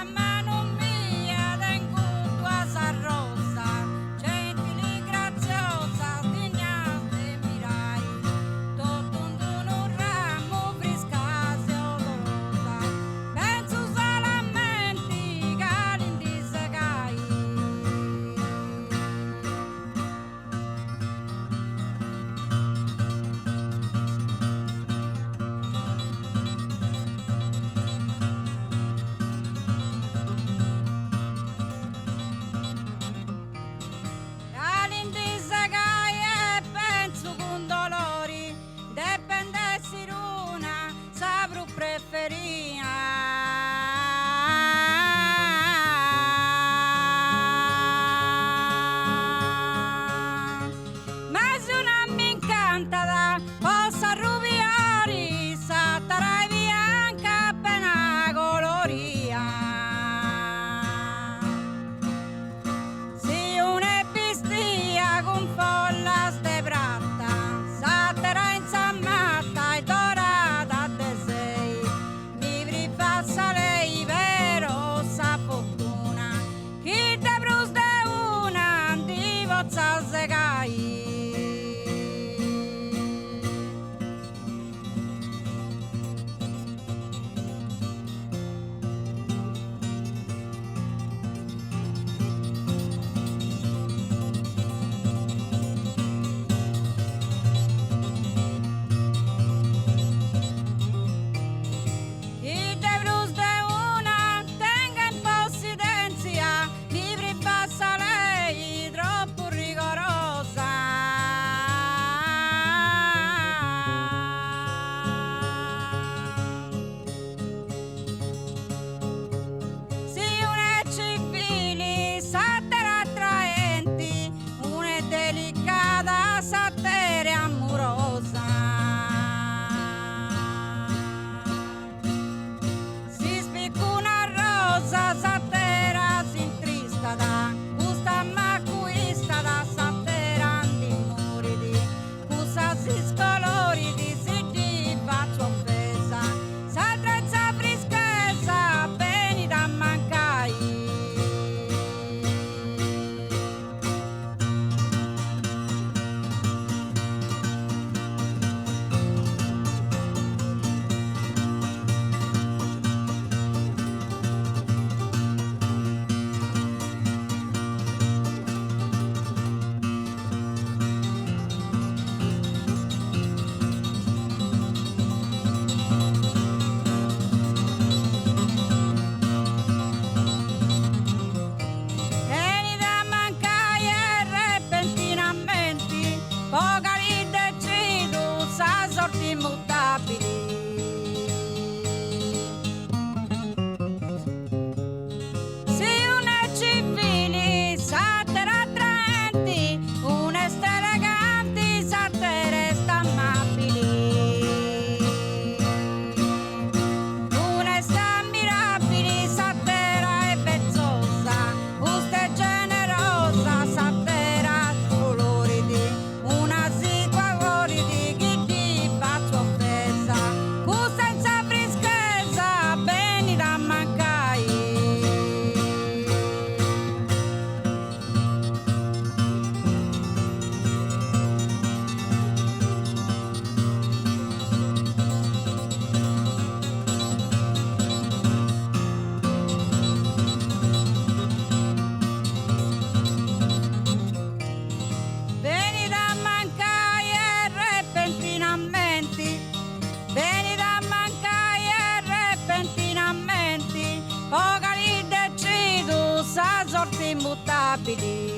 insamirabili.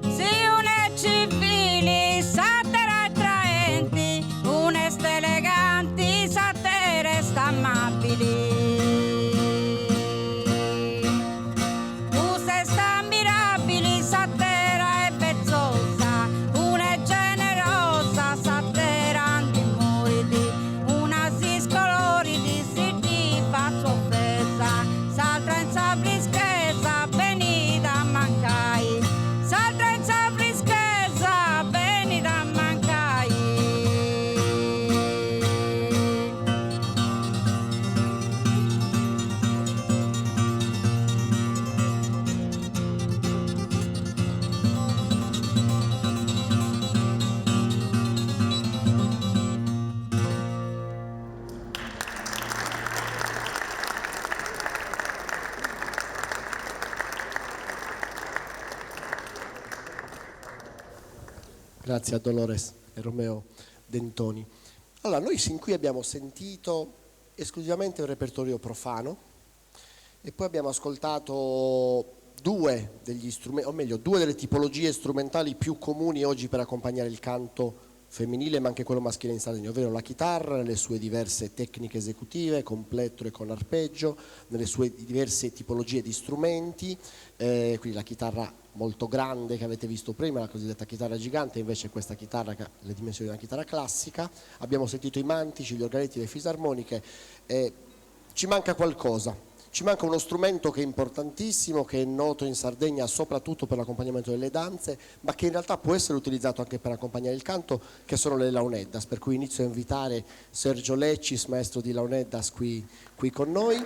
Si une civili, sattere attraenti, uneste eleganti, sattere stammabili. Use sta mirabili, satera e vezzosa, una è generosa, satera antimoridi, una si scoloridi, si ti fa offesa, s'altra in sa frischeza, venida a mancai, s'altra in sa frischeza, venida a mancai. Grazie a Dolores e Romeo Dentoni. Allora, noi sin qui abbiamo sentito esclusivamente un repertorio profano e poi abbiamo ascoltato due degli strumenti, o meglio, due delle tipologie strumentali più comuni oggi per accompagnare il canto femminile, ma anche quello maschile in Sardegna, ovvero la chitarra nelle sue diverse tecniche esecutive, con plettro e con arpeggio, nelle sue diverse tipologie di strumenti, quindi la chitarra molto grande che avete visto prima, la cosiddetta chitarra gigante, invece questa chitarra che ha le dimensioni di una chitarra classica. Abbiamo sentito i mantici, gli organetti, le fisarmoniche. Ci manca qualcosa. Ci manca uno strumento che è importantissimo, che è noto in Sardegna soprattutto per l'accompagnamento delle danze, ma che in realtà può essere utilizzato anche per accompagnare il canto, che sono le launeddas, per cui inizio a invitare Sergio Leccis, maestro di launeddas, qui con noi.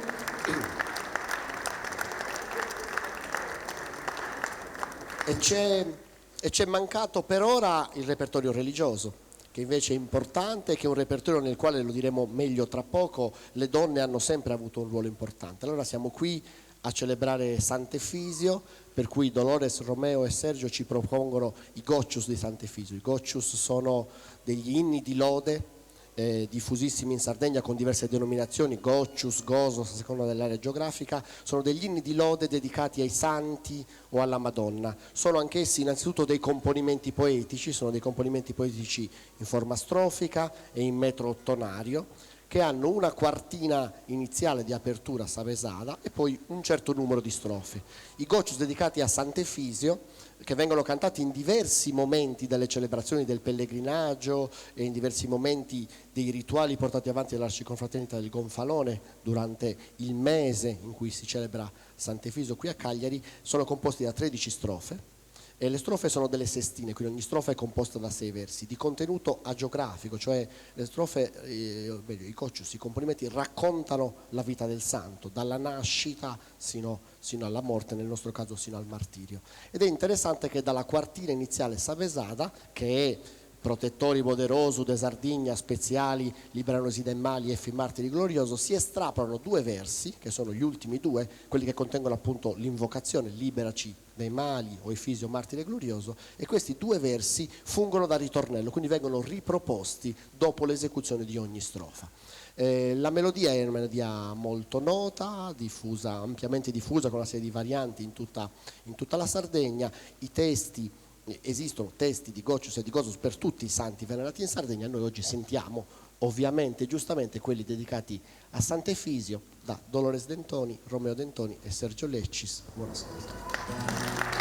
E c'è mancato per ora il repertorio religioso, che invece è importante, che è un repertorio nel quale, lo diremo meglio tra poco, le donne hanno sempre avuto un ruolo importante. Allora siamo qui a celebrare Sant'Efisio, per cui Dolores, Romeo e Sergio ci propongono i goccius di Sant'Efisio. I goccius sono degli inni di lode diffusissimi in Sardegna con diverse denominazioni, goccius, gosos, a seconda dell'area geografica. Sono degli inni di lode dedicati ai santi o alla Madonna. Sono anch'essi innanzitutto dei componimenti poetici, sono dei componimenti poetici in forma strofica e in metro ottonario, che hanno una quartina iniziale di apertura savesada e poi un certo numero di strofe. I goccius dedicati a Sant'Efisio, che vengono cantati in diversi momenti delle celebrazioni del pellegrinaggio e in diversi momenti dei rituali portati avanti dall'Arciconfraternita del Gonfalone durante il mese in cui si celebra Sant'Efisio qui a Cagliari, sono composti da 13 strofe. E le strofe sono delle sestine, quindi ogni strofa è composta da 6 versi, di contenuto agiografico, cioè le strofe, i goccius, i componimenti raccontano la vita del santo, dalla nascita sino alla morte, nel nostro caso sino al martirio. Ed è interessante che dalla quartina iniziale savesada, che è protettori poderoso de Sardigna, speziali, liberanosi dai mali e fi martiri glorioso, si estrapolano 2 versi, che sono gli ultimi 2, quelli che contengono appunto l'invocazione, liberaci dai mali o Efisio martire glorioso, e questi 2 versi fungono da ritornello, quindi vengono riproposti dopo l'esecuzione di ogni strofa. La melodia è una melodia molto nota, ampiamente diffusa, con una serie di varianti in tutta la Sardegna. I testi, esistono testi di goccius e di gosos per tutti i santi venerati in Sardegna. Noi oggi sentiamo ovviamente giustamente quelli dedicati a Sant'Efisio da Dolores Dentoni, Romeo Dentoni e Sergio Leccis. Buonasera.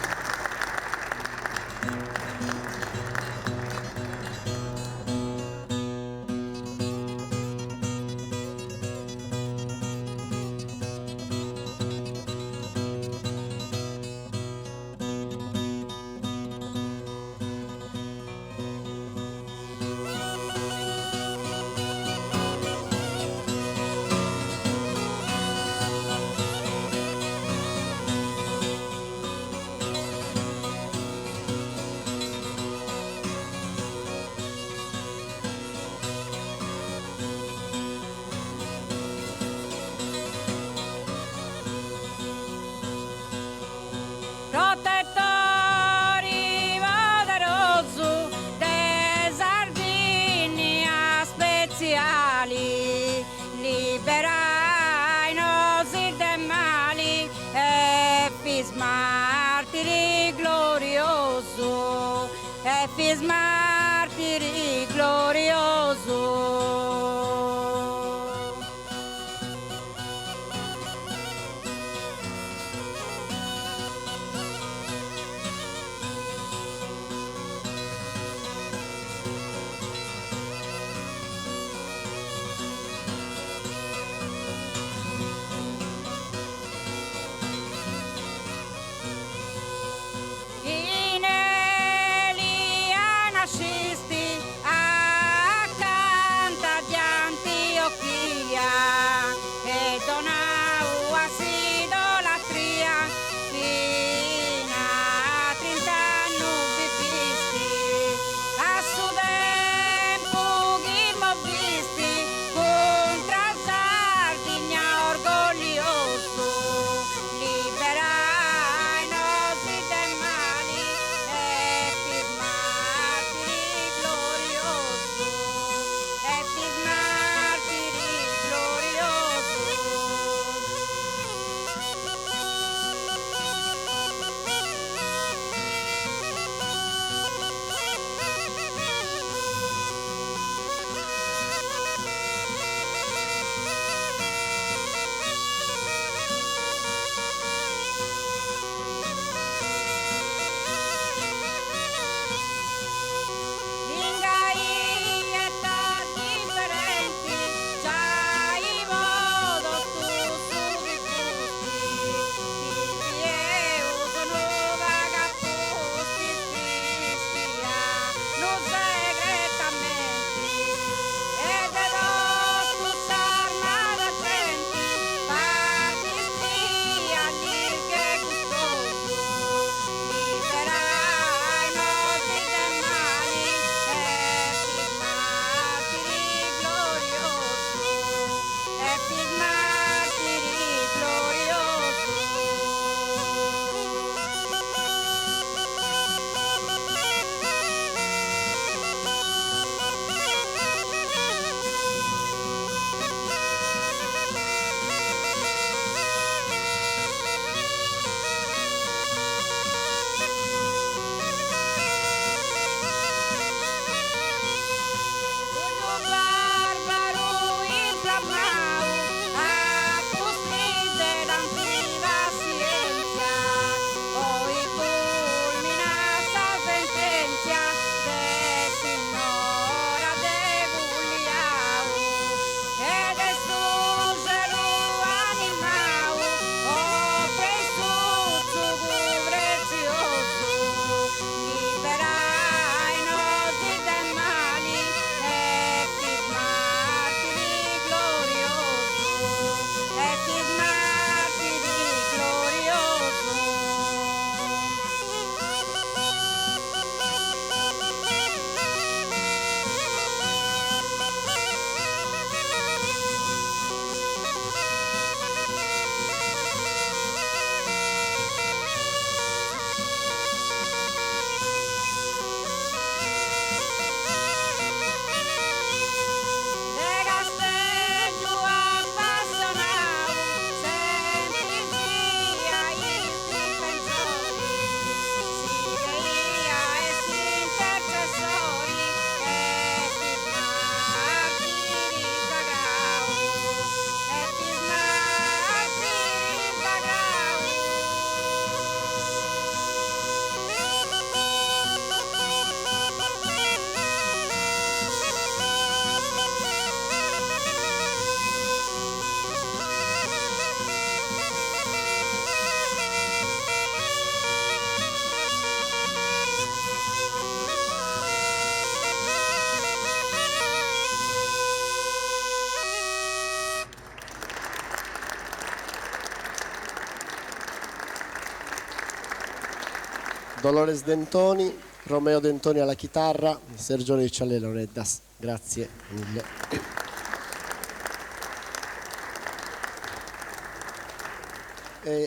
Protettori poderoso de Sardinia speziali, liberai nostri Epis martiri glorioso. In Elia nascisti accanto di Antiochia e donau a idolatria fino a 30 anni vivisti a su tempo immovisti contra Sardegna orgoglioso liberai nostri dai mali e per martiri glorioso e per martiri glorioso. Dolores Dentoni, Romeo Dentoni alla chitarra, Sergio Ricciale Loreddas. Grazie mille.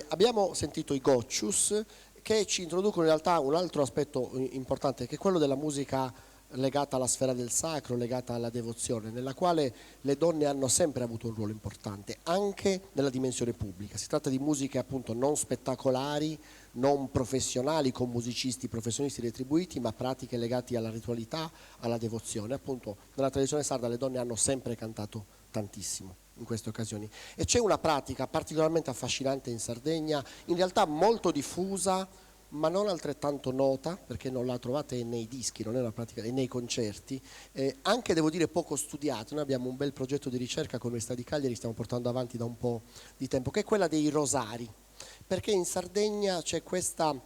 Abbiamo sentito i Goccius che ci introducono in realtà un altro aspetto importante, che è quello della musica legata alla sfera del sacro, legata alla devozione, nella quale le donne hanno sempre avuto un ruolo importante, anche nella dimensione pubblica. Si tratta di musiche appunto non spettacolari, non professionali, con musicisti professionisti retribuiti, ma pratiche legate alla ritualità, alla devozione. Appunto, nella tradizione sarda le donne hanno sempre cantato tantissimo in queste occasioni. E c'è una pratica particolarmente affascinante in Sardegna, in realtà molto diffusa, ma non altrettanto nota, perché non la trovate nei dischi, non è una pratica, è nei concerti, anche devo dire poco studiata. Noi abbiamo un bel progetto di ricerca con l'Università di Cagliari, stiamo portando avanti da un po' di tempo, che è quella dei rosari, perché in Sardegna c'è questa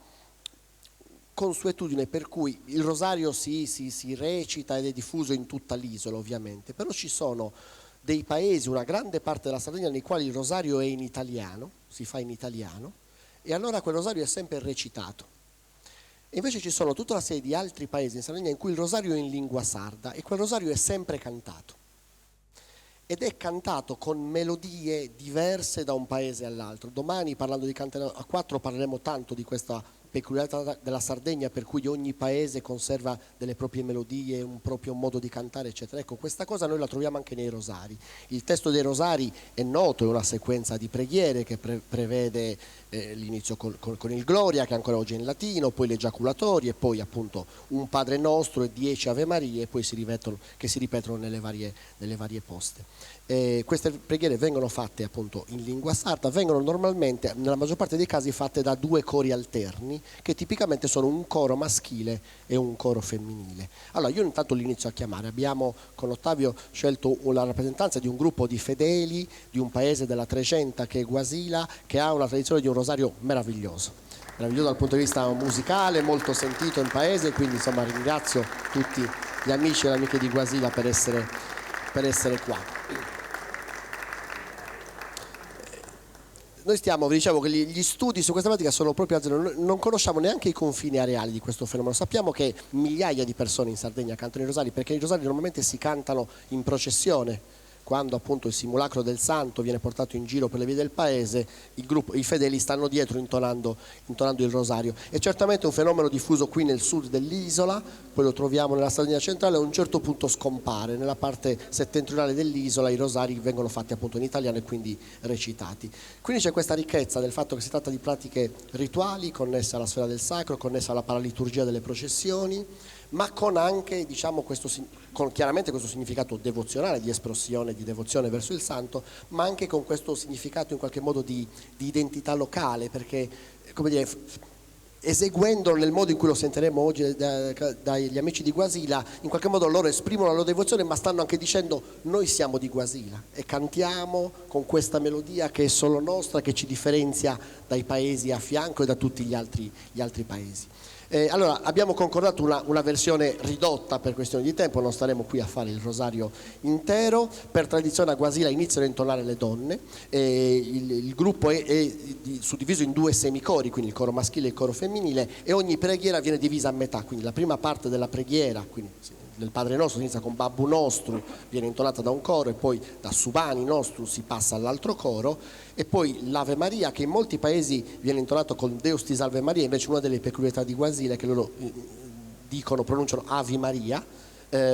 consuetudine per cui il rosario si recita ed è diffuso in tutta l'isola ovviamente, però ci sono dei paesi, una grande parte della Sardegna, nei quali il rosario è in italiano, si fa in italiano, e allora quel rosario è sempre recitato. E invece ci sono tutta una serie di altri paesi in Sardegna in cui il rosario è in lingua sarda e quel rosario è sempre cantato. Ed è cantato con melodie diverse da un paese all'altro. Domani, parlando di Cantare a Quattro, parleremo tanto di questa peculiarità della Sardegna, per cui ogni paese conserva delle proprie melodie, un proprio modo di cantare, eccetera. Ecco, questa cosa noi la troviamo anche nei rosari. Il testo dei rosari è noto, è una sequenza di preghiere che prevede l'inizio con il Gloria, che ancora oggi è in latino, poi le giaculatorie, poi appunto un Padre Nostro e 10 Ave Marie, e poi si ripetono nelle varie poste. Queste preghiere vengono fatte appunto in lingua sarda, vengono normalmente, nella maggior parte dei casi, fatte da 2 cori alterni, che tipicamente sono un coro maschile e un coro femminile. Allora io intanto li inizio a chiamare. Abbiamo con Ottavio scelto la rappresentanza di un gruppo di fedeli di un paese della Trecenta che è Guasila, che ha una tradizione di un rosario meraviglioso dal punto di vista musicale, molto sentito in paese, quindi insomma ringrazio tutti gli amici e le amiche di Guasila per essere qua. Noi dicevo che gli studi su questa pratica sono proprio a zero, non conosciamo neanche i confini areali di questo fenomeno. Sappiamo che migliaia di persone in Sardegna cantano i rosari, perché i rosari normalmente si cantano in processione. Quando appunto il simulacro del santo viene portato in giro per le vie del paese, i fedeli stanno dietro intonando il rosario. È certamente un fenomeno diffuso qui nel sud dell'isola, poi lo troviamo nella Sardegna centrale, a un certo punto scompare. Nella parte settentrionale dell'isola i rosari vengono fatti appunto in italiano e quindi recitati. Quindi c'è questa ricchezza del fatto che si tratta di pratiche rituali connesse alla sfera del sacro, connesse alla paraliturgia delle processioni, ma con anche, diciamo, chiaramente questo significato devozionale, di espressione, di devozione verso il santo, ma anche con questo significato in qualche modo di identità locale, perché, come dire, eseguendolo nel modo in cui lo sentiremo oggi dagli amici di Guasila, in qualche modo loro esprimono la loro devozione, ma stanno anche dicendo: noi siamo di Guasila e cantiamo con questa melodia che è solo nostra, che ci differenzia dai paesi a fianco e da tutti gli altri paesi. Allora abbiamo concordato una versione ridotta per questione di tempo, non staremo qui a fare il rosario intero. Per tradizione a Guasila iniziano a intonare le donne, il gruppo è suddiviso in 2 semicori, quindi il coro maschile e il coro femminile, e ogni preghiera viene divisa a metà, quindi la prima parte della preghiera, quindi del Padre Nostro, inizia con Babbu Nostru, viene intonata da un coro, e poi da Subani Nostru si passa all'altro coro, e poi l'Ave Maria, che in molti paesi viene intonato con Deus ti salve Maria. Invece una delle peculiarità di Guasila è che loro pronunciano Ave Maria.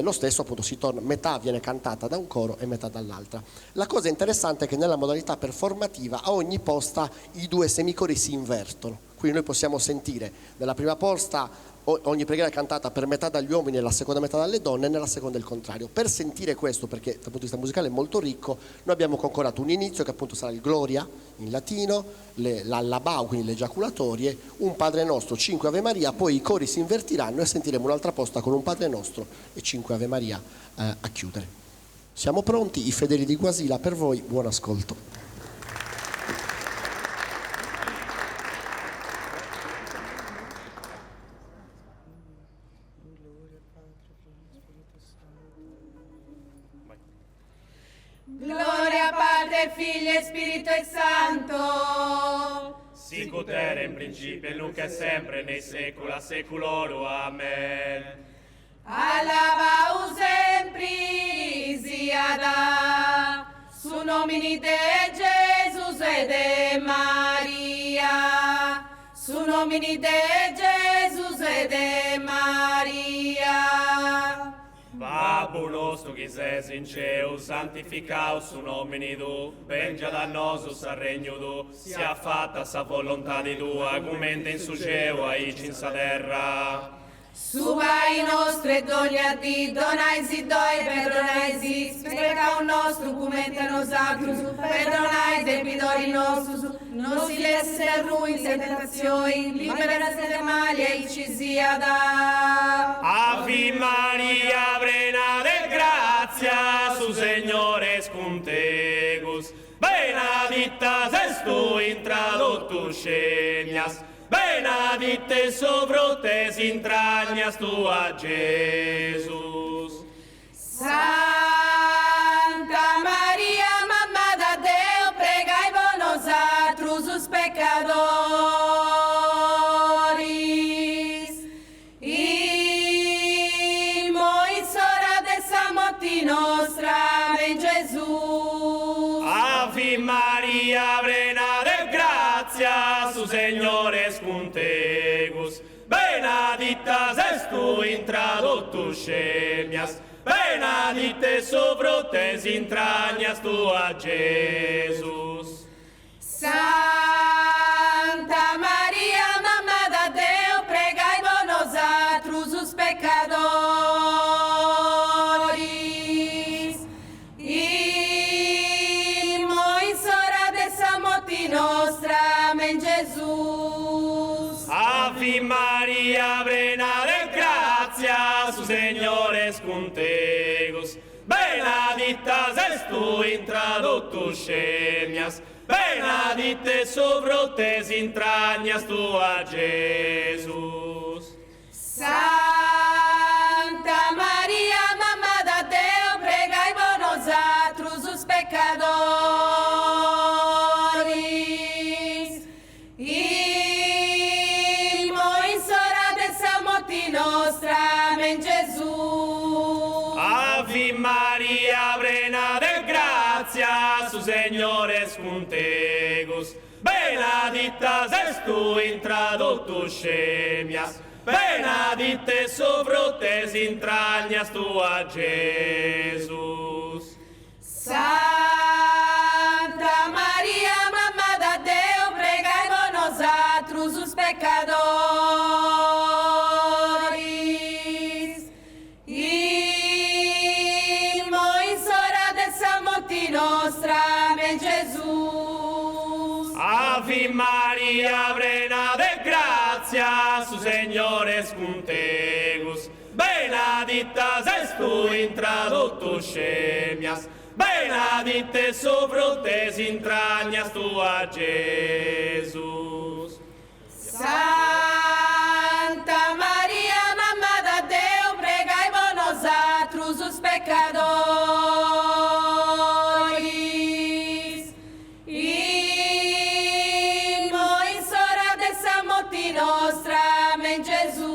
Lo stesso appunto si torna, metà viene cantata da un coro e metà dall'altra. La cosa interessante è che nella modalità performativa a ogni posta i 2 semicori si invertono, quindi noi possiamo sentire nella prima posta ogni preghiera è cantata per metà dagli uomini e la seconda metà dalle donne, e nella seconda il contrario. Per sentire questo, perché dal punto di vista musicale è molto ricco, noi abbiamo concordato un inizio che appunto sarà il Gloria in latino, l'Allabau, quindi le giaculatorie, un Padre Nostro, 5 Ave Maria, poi i cori si invertiranno e sentiremo un'altra posta con un Padre Nostro e 5 Ave Maria a chiudere. Siamo pronti, i fedeli di Guasila, per voi, buon ascolto. Gloria Padre, Figlio e Spirito Santo, sic ut era in principio e nunc e sempre nei secula seculorum. Amen. Alabau sempre siada, su nomini de Jesus e de Maria, su nomini de Jesus e de Maria. Babbo nostro che sei in cielo, santificato su nomine tu, venga da noi sul regno tu, sia fatta sa volontà di tua, come in su cielo e in sa terra. Subai nostre doglia ti, donaisi doi, perdonaisi, spreca un nostro, comenta nos acrus, perdonai debitori nostri, non si lesse ruin se tentazioni, libera se de mali e ci sia da. Ave Maria, plena de grazia, su Signore scontegus, benedicta ses tu intra totus scenias, benedicte sopra te intragnas tua, Jesus. Santa Maria, mamma da Deo, pregai por nosatrus os pecadores, e mois ora dessa morte nostra, em Jesus. Ave Maria, plena de grazia, su Signore scontegus, benedicta ses tu intra totus scenias, benedicte sopra te intragnas tua, Jesus. Santa Maria, mamma da Deo, pregai por nosatrus os pecadores, e mois ora dessa morte nostra, amém, Jesus. Ave Maria, plena de grazia, su Signore scontegus, benedicta ses tu intra totus scenias, benedicte sopra te intragnas tua, Jesus. Santa Maria, mamma da Deo, pregai por nosatrus os pecadores, e mois ora dessa morte nostra, amém, Jesus. Ave Maria, plena de grazia, su Signore scontegus, benedicta ses tu intra totus scenias, benedicte sopra te intragnas tua, Jesus. Santa Maria, mamma da Deo, pregai por nosatrus os pecadores, e mois ora dessa morte nostra, amém, Jesus. Ave Maria, plena de grazia, su Signore scontegus, benedicta ses tu intra totus scenias, benedicte sopra te intragnas tua, Jesus. Santa Maria, mamma da Deo, pregai por nosatrus os pecadores, e mois ora dessa morte nostra, amém, Jesus.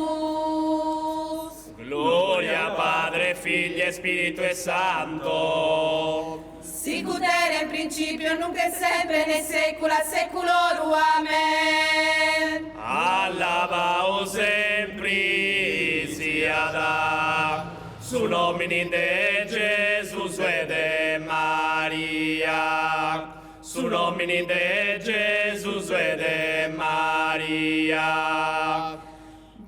Gloria Padre, Figlio e Spirito Santo. Sicut era in principio, nunc et sempre, nei saecula saeculorum, amen. Alabao sempre sia da su nomine de Jesus e de Maria, su nomine de Jesus e de Maria.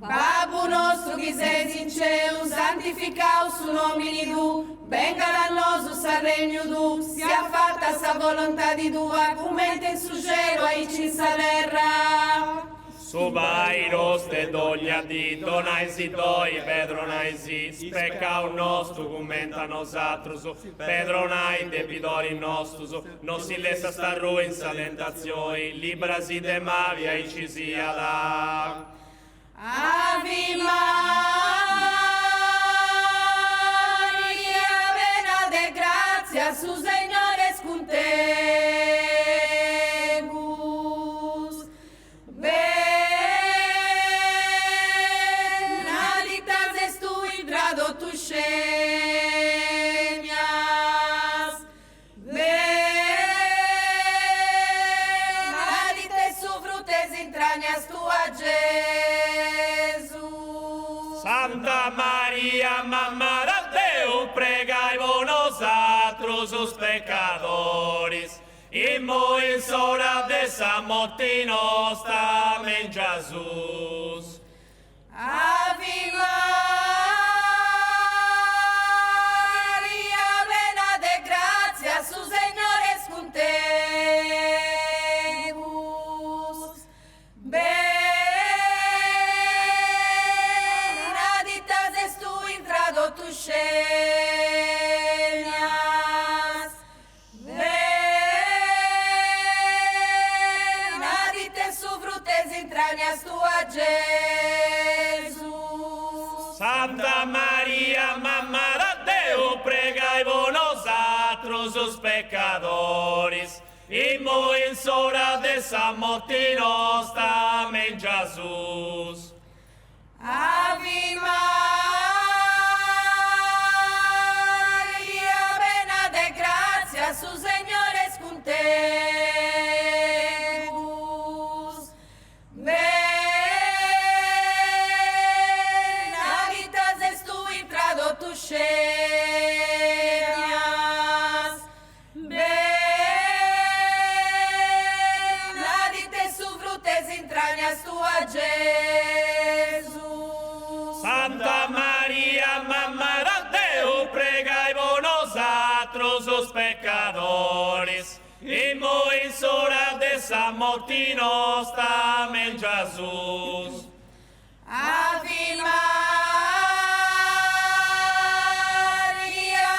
Babbo nostro che sei in cielo, santificao su nomine tu, venga da noi il regno tu, sia fatta sa volontà di tua, come in su cielo e in sa terra. Subai nostre doglia di donaisi doi, pedronaisi, specca un nostro, commenta nosatrus, pedronai debitori nostros, non si lesa sta ruin sa tentazioni, librasi de mavia e ci sia da. Ave Maria, plena de grazia, su Signore es con tegus. Benedicta es tu intra totus scenias. Benedicte su frutes intragnas tua, Jesus. Santa Maria, mamma da Deo, sus pecadores, y muy en hora de esa morte nostra, amen Jesús. Ave Maria, plena de gracia, su Señor es con tebus. Beneditas es tu entrado tu llenas. Benedita es su frutas entrañas tu Jesús. Santa Maria, mamma da Deo, pregai nosotros sus pecadores, y muy en hora de esa morte nostra, amen Jesús. Ave Maria, plena de gracia, su Señor es con tebus. Beneditas es tu entrado tu llenas. Benedita es su frutas entrañas tu Jesús. Santa Maria, mamma da Deo, pregai nosotros sus pecadores, y muy en hora de esa morte nostra, amen Jesús. Ave Maria,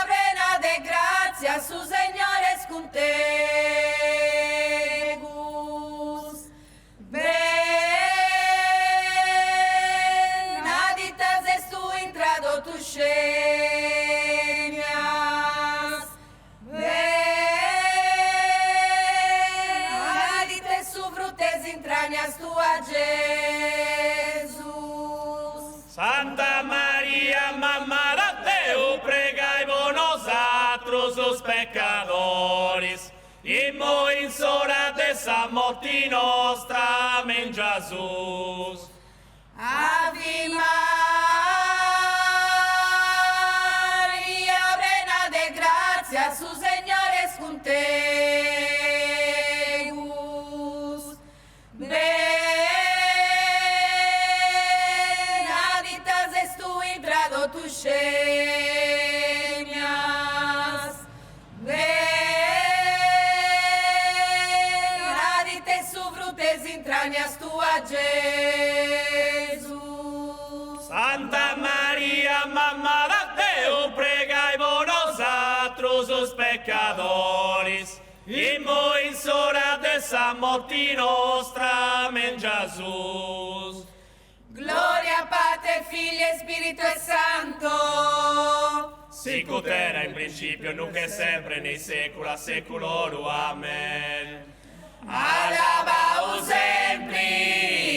plena de gracia, su Señor es con tebus. Beneditas es tu entrado tu llenas. Benedita es su frutas entrañas tu Jesús. Santa Maria, mamma da Deo, pregai nosotros sus pecadores, y muy en hora de esa morte nostra, amen Jesús. Ave Maria, plena de gracia, su Señor es con tebus. Beneditas es tu entrado tu llenas. Benedita es su frutas entrañas tu Jesús. Santa Maria, mamma da Deo, pregai nosotros sus pecadores, y muy en hora de esa morte nostra, amen Jesús. Gloria Padre, Figlio e Spirito Santo. Sicut era in principio, nunc et sempre, nei saecula saeculorum. Amen. Alabaus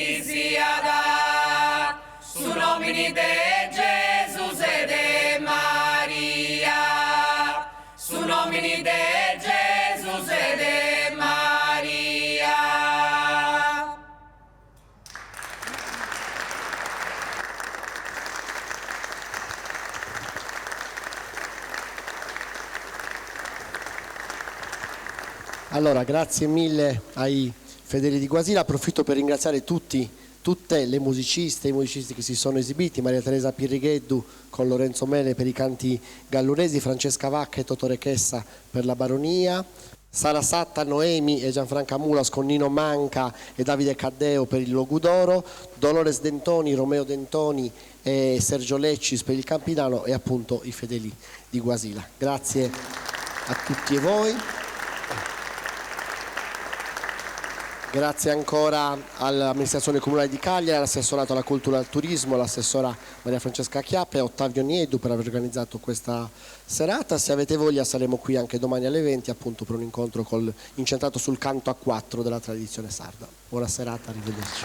simpliciada, su nomini de Jesus e de Maria, su nomini de Jesus e de Maria. Allora, grazie mille ai fedeli di Guasila, approfitto per ringraziare tutte le musiciste e i musicisti che si sono esibiti, Maria Teresa Pirrigheddu con Lorenzo Mele per i canti galluresi, Francesca Vacca e Totore Chessa per la baronia, Sara Satta, Noemi e Gianfranca Mulas con Nino Manca e Davide Caddeo per il Logudoro, Dolores Dentoni, Romeo Dentoni e Sergio Leccis per il Campidano e appunto i fedeli di Guasila. Grazie a tutti e voi. Grazie ancora all'amministrazione comunale di Cagliari, all'assessorato alla cultura e al turismo, l'assessora Maria Francesca Chiappe e Ottavio Niedu per aver organizzato questa serata. Se avete voglia saremo qui anche domani alle 20 appunto per un incontro incentrato sul canto a 4 della tradizione sarda. Buona serata, arrivederci.